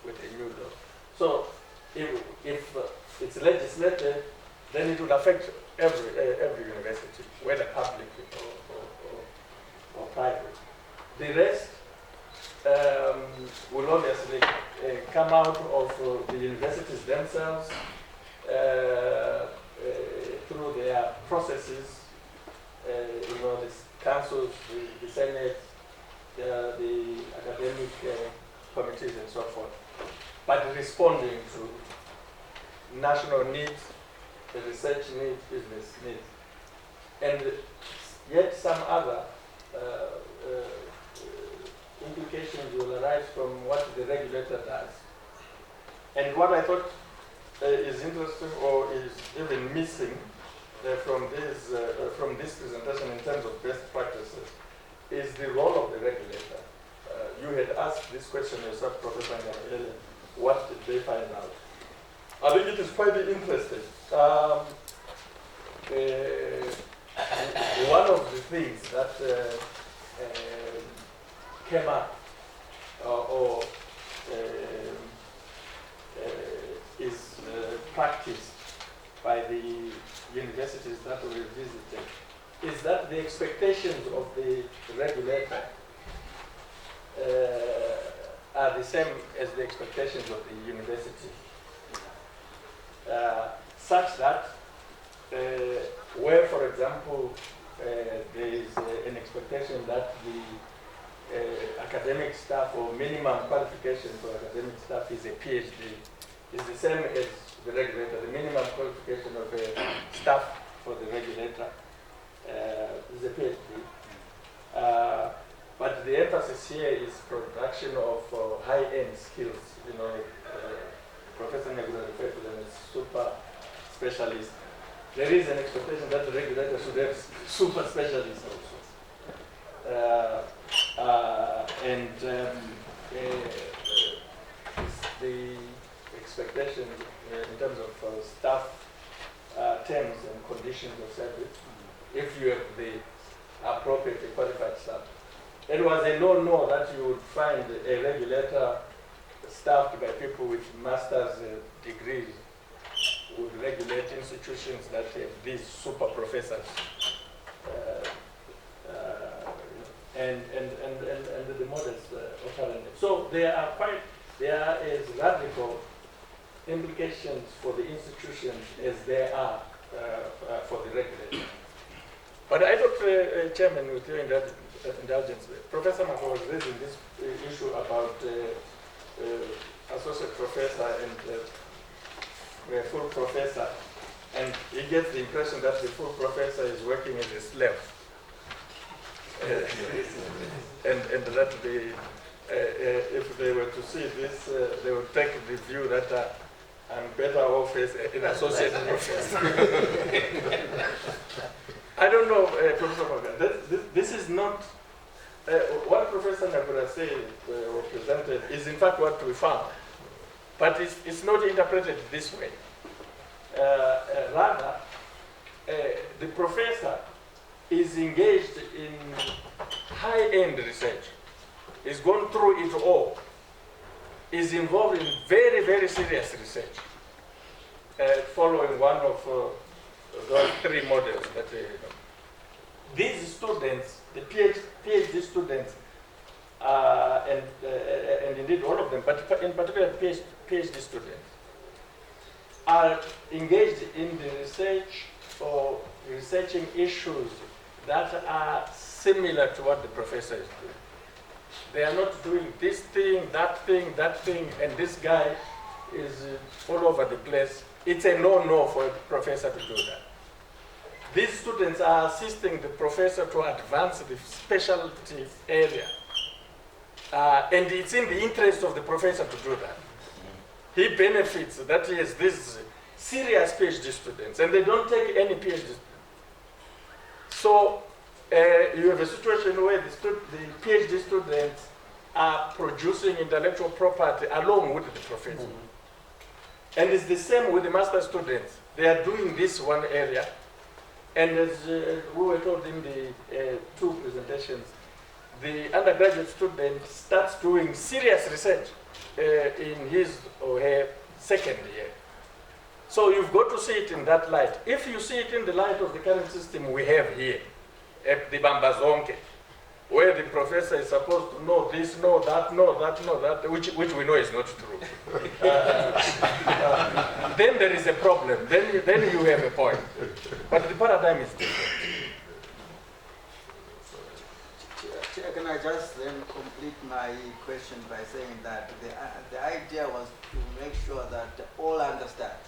with a new law. So if it's legislated, then it will affect every university, whether public or private. The rest will obviously come out of the universities themselves through their processes, the councils, the Senate, the academic committees and so forth, but responding to national needs, the research needs, business needs, and yet some other implications will arise from what the regulator does. And what I thought is interesting or is even missing from this presentation in terms of best practices is the role of the regulator. You had asked this question yourself, Professor Ngamele, what did they find out? I think it is quite interesting. One of the things that came up or is practiced by the universities that we visited is that the expectations of the regulator are the same as the expectations of the university, such that where, for example, there is an expectation that the academic staff or minimum qualification for academic staff is a PhD, is the same as the regulator. The minimum qualification of a staff for the regulator is a PhD. But the emphasis here is production of high-end skills. You know, Professor Nyagura referred to them as super specialists. There is an expectation that the regulator should have super specialists also. The expectation in terms of staff terms and conditions of service, if you have the appropriately qualified staff. It was a no-no that you would find a regulator staffed by people with master's degrees would regulate institutions that have these super professors. And the models operate. So there are as radical implications for the institutions as there are for the regulator. But I thought, Chairman, with your indulgence, Professor Mako was raising this issue about associate professor and full professor, and he gets the impression that the full professor is working as a slave. And that if they were to see this, they would take the view that I'm better off as an associate professor. I don't know, Professor Morgan, this is not, what Professor Nagura said or presented is in fact what we found. But it's not interpreted this way. Rather, the professor is engaged in high-end research. He's gone through it all. Is involved in very, very serious research. Following one of those three models that these students, the PhD students, and indeed all of them, but in particular PhD students, are engaged in the research or researching issues that are similar to what the professor is doing. They are not doing this thing, that thing, and this guy is all over the place. It's a no-no for a professor to do that. These students are assisting the professor to advance the specialty area. And it's in the interest of the professor to do that. He benefits that he has these serious PhD students, and they don't take any PhD students. So you have a situation where the PhD students are producing intellectual property along with the professor. And it's the same with the master students. They are doing this one area. And as we were told in the two presentations, the undergraduate student starts doing serious research in his or her second year. So you've got to see it in that light. If you see it in the light of the current system we have here, at the Bambazonke, where the professor is supposed to know this, know that, which we know is not true. Then there is a problem. Then you have a point. But the paradigm is different. Chair, can I just then complete my question by saying that the idea was to make sure that all understand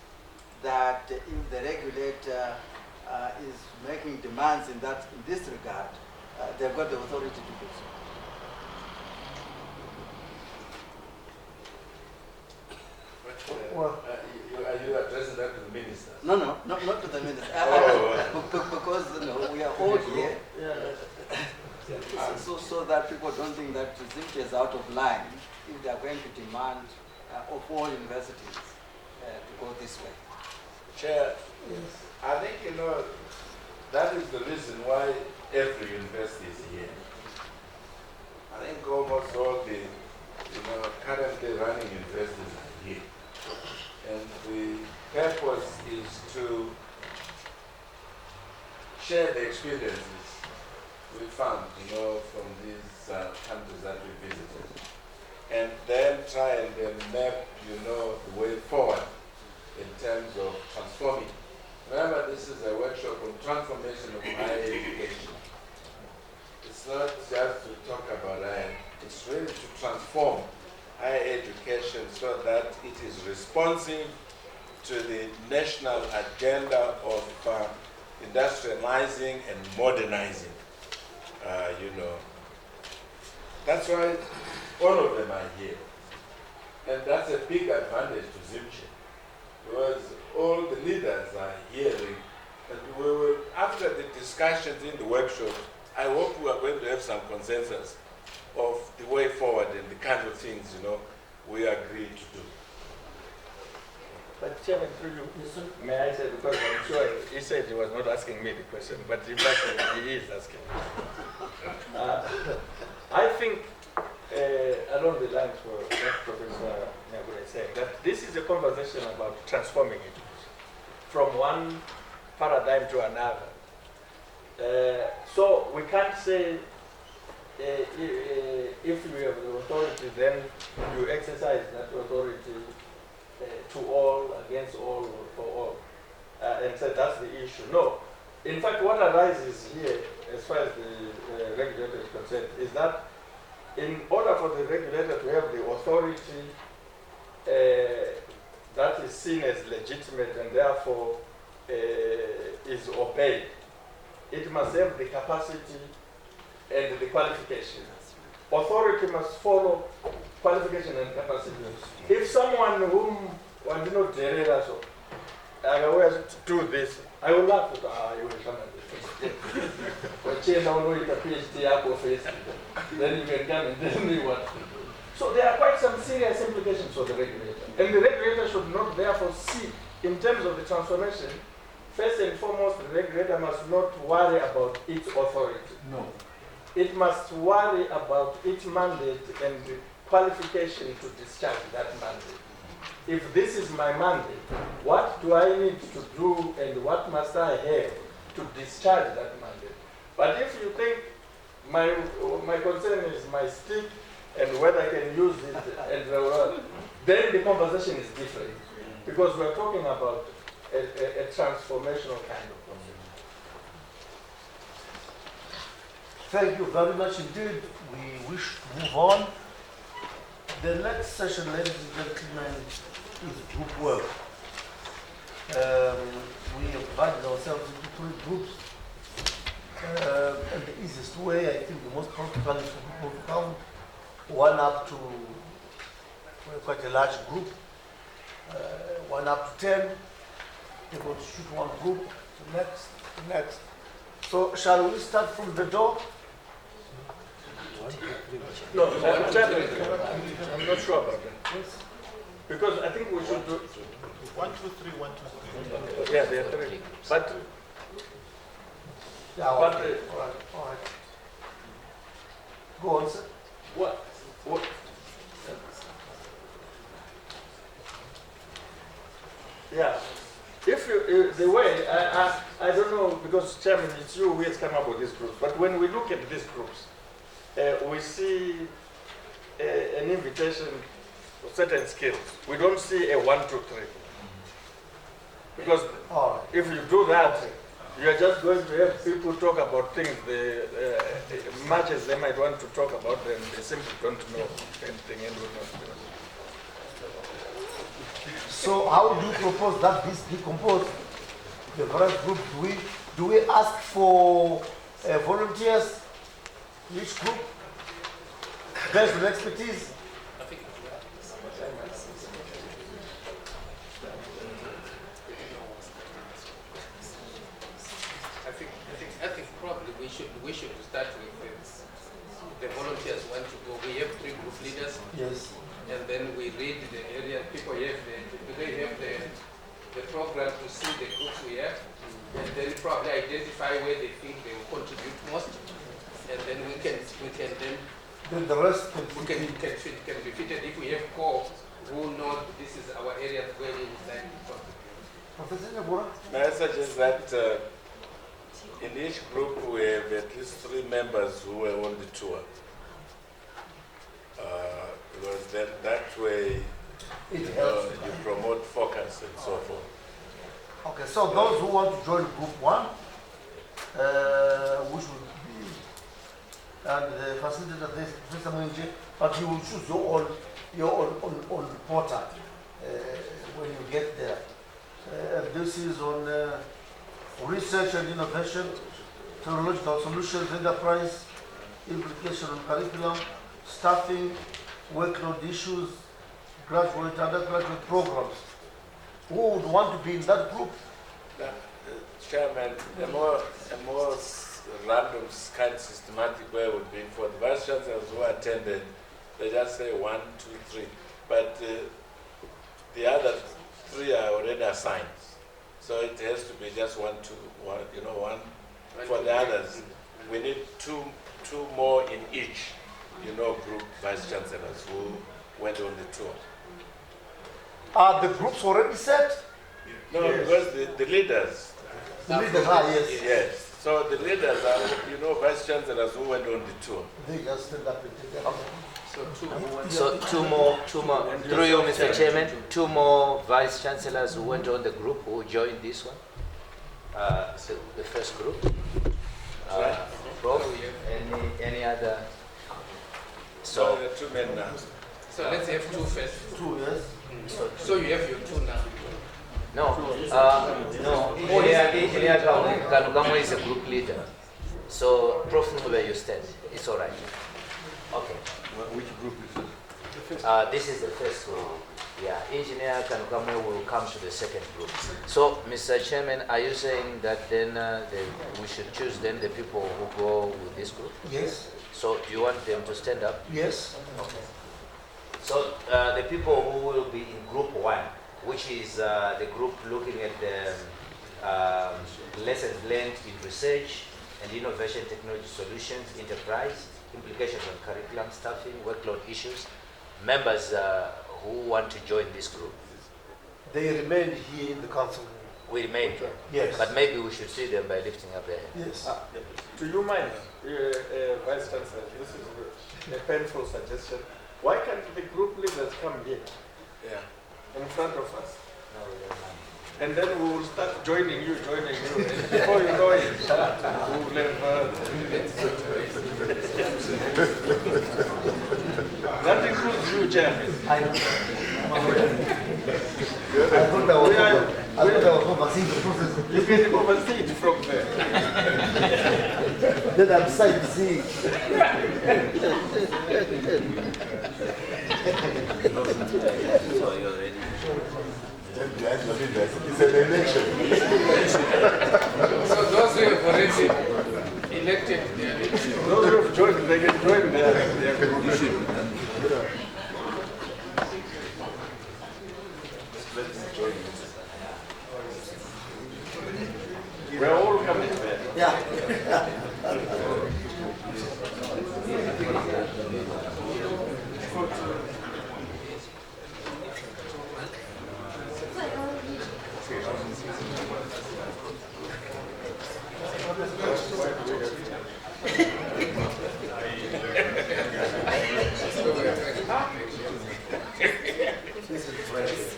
that if the regulator is making demands in this regard, they've got the authority to do so. Well, Are you addressing that to the minister? No, not to the minister. Because we are all here, so that people don't think that Zimche is out of line if they are going to demand of all universities to go this way. Chair, I think, that is the reason why every university is here. I think almost all the, currently running universities are here. And the purpose is to share the experiences we found, from these countries that we visited. And then try and then map, the way forward in terms of transforming. Remember, this is a workshop on transformation of higher education. It's not just to talk about higher, it's really to transform higher education so that it is responsive to the national agenda of industrializing and modernizing, That's why all of them are here. And that's a big advantage to Zimche, because all the leaders are hearing. And we will, after the discussions in the workshop, I hope we are going to have some consensus of the way forward and the kind of things, we agree to do. But Chairman, through you, may I say, because I'm sure he said he was not asking me the question, but in fact he is asking me. I think along the lines for what Professor Nyagura is saying, that this is a conversation about transforming it from one paradigm to another. So we can't say if you have the authority, then you exercise that authority to all, against all, or for all, and say that's the issue. No. In fact, what arises here, as far as the regulator is concerned, is that in order for the regulator to have the authority that is seen as legitimate and therefore is obeyed, it must have the capacity and the qualification. Authority must follow qualification and capacity. If someone whom one do not dare so, I always do this, I will laugh at you will come and do this. But change now know it a PhD face, then you can come and tell me what to do. So there are quite some serious implications for the regulator. And the regulator should not therefore see, in terms of the transformation, first and foremost, the regulator must not worry about its authority. No. It must worry about its mandate and the qualification to discharge that mandate. If this is my mandate, what do I need to do and what must I have to discharge that mandate? But if you think my concern is my stick and whether I can use it, and then the conversation is different, because we're talking about a transformational kind of concept. Thank you very much indeed. We wish to move on. The next session, ladies and gentlemen, is group work. We have divided ourselves into 3 groups. And the easiest way, I think the most practical, is for people to count 1 up to quite a large group, 1 up to 10. They go to shoot 1 group, the next. So shall we start from the door? No, I'm not sure about that. Because I think we should do 1, 2, 3, 1, 2, 3. Yeah, there are 3. But Yeah, But, okay. All right. Go on, sir. what? Yeah. If you, the way, I don't know, because Chairman, it's you who has come up with these groups, but when we look at these groups, we see an invitation for certain skills. We don't see a 1, 2, 3. Because All right. if you do that, you are just going to have people talk about things much as they might want to talk about them, they simply don't know anything and will not do it. So how do you propose that this be composed? The various group, do we ask for volunteers in each group based on expertise? I think probably we should start with the volunteers want to go. We have 3 group leaders. Yes. And then we read the area. People have the program to see the groups we have, and then probably identify where they think they will contribute most, and then we can Then the rest can be fitted if we have core who know this is our area where we would like to contribute. Professor Nyagura? May I suggest that in each group we have at least 3 members who were on the tour. Because then that way It helps. you promote focus and so forth. Okay, so those who want to join group 1, which would be, and the facilitator there, Professor Mwenje, but you will choose your own reporter when you get there. This is on research and innovation, technological solutions, enterprise, implication on curriculum, staffing, workload issues, graduate, undergraduate programs. Who would want to be in that group? Chairman, a more random kind of systematic way would be for the vice chancellors who attended, they just say 1, 2, 3. But the other 3 are already assigned. So it has to be just 1, 2, 1, one for the others. We need two more in each, group vice chancellors who went on the tour. Are the groups already set? No, because the leaders. The leaders are, yes. Yes. So the leaders are, vice chancellors who went on the tour. They just stand up and take their So two more, through you, Mr. Chairman, 2 more vice chancellors who went on the group who joined this one. So the first group. Prof, any other? So there are 2 men now. So let's have 2 first. 2 years. So you have your 2 now. No, Engineer Kanugamo is a group leader. So, Prof. Nube, you stand. It's all right. Okay. Which group is this? This is the first group. Yeah, Engineer Kanugamo will come to the second group. So, Mr. Chairman, are you saying that then we should choose then the people who go with this group? Yes. So, you want them to stand up? Yes. Okay. So, the people who will be in group 1, which is the group looking at the lessons learned in research and innovation technology solutions, enterprise, implications on curriculum, staffing, workload issues, members who want to join this group. They remain here in the council. We remain here. Yes. But maybe we should see them by lifting up their hands. Yes. Do you mind, Vice Chancellor, this is a painful suggestion. Why can't the group leaders come here Yeah. in front of us? And then we will start joining you. And before you know it, we will have... that includes you, Chairman. I thought I was overseeing the process. You can oversee it from there. Then I'm sightseeing. It's an election. So those who have already elected, they are elected. Those who have joined, they can join their group. We're all coming there. Yeah.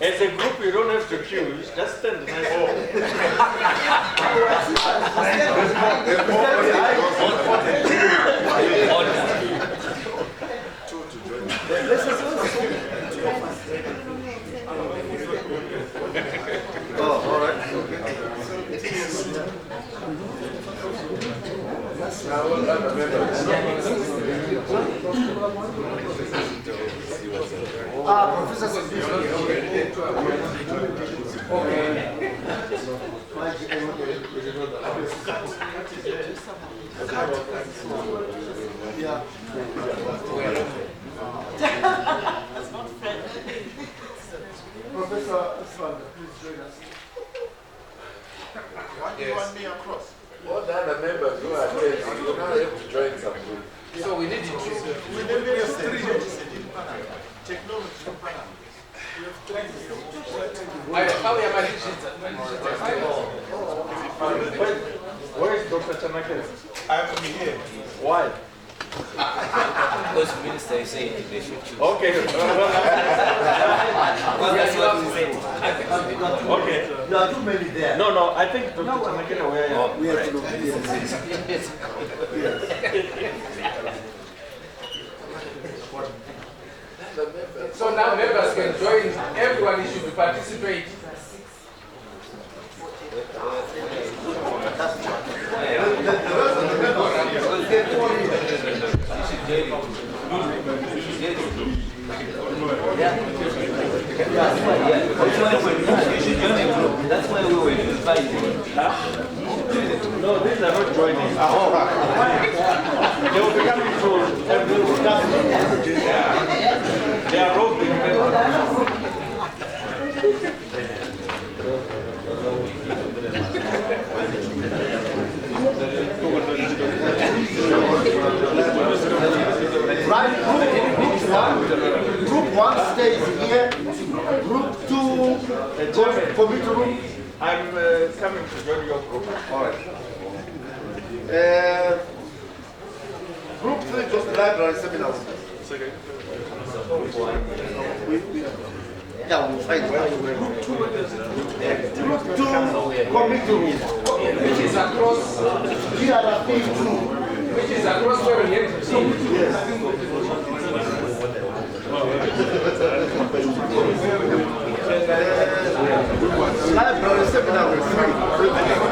As a group, you don't have to queue. You just stand nice. Professor. Yeah. Professor Swander, please join us. Why do you want me across? All the other members who are there, you now have to join some group. So we need to choose. We need to have 3 in Panama. Technology in Panama. We have 3. How am I Where is Dr. Chanakes? I'm here. Why? Because minister is saying they should choose. Okay. That's what he said. Okay. There are too many there. No, I think Dr. Chanakes, where you are. We have to look here. So now members can join. Everyone should participate. The rest of the members will get 4 minutes. No, these are not joining. They will be coming to every They are roving. Right, group one stays here, group two goes for me to room. I'm coming to join your group. All right. Group three goes to library seminars. Yeah, we'll find group two, committee room. Which is across, GRP two. which is across where we have to see. Yes. Library seminar will free.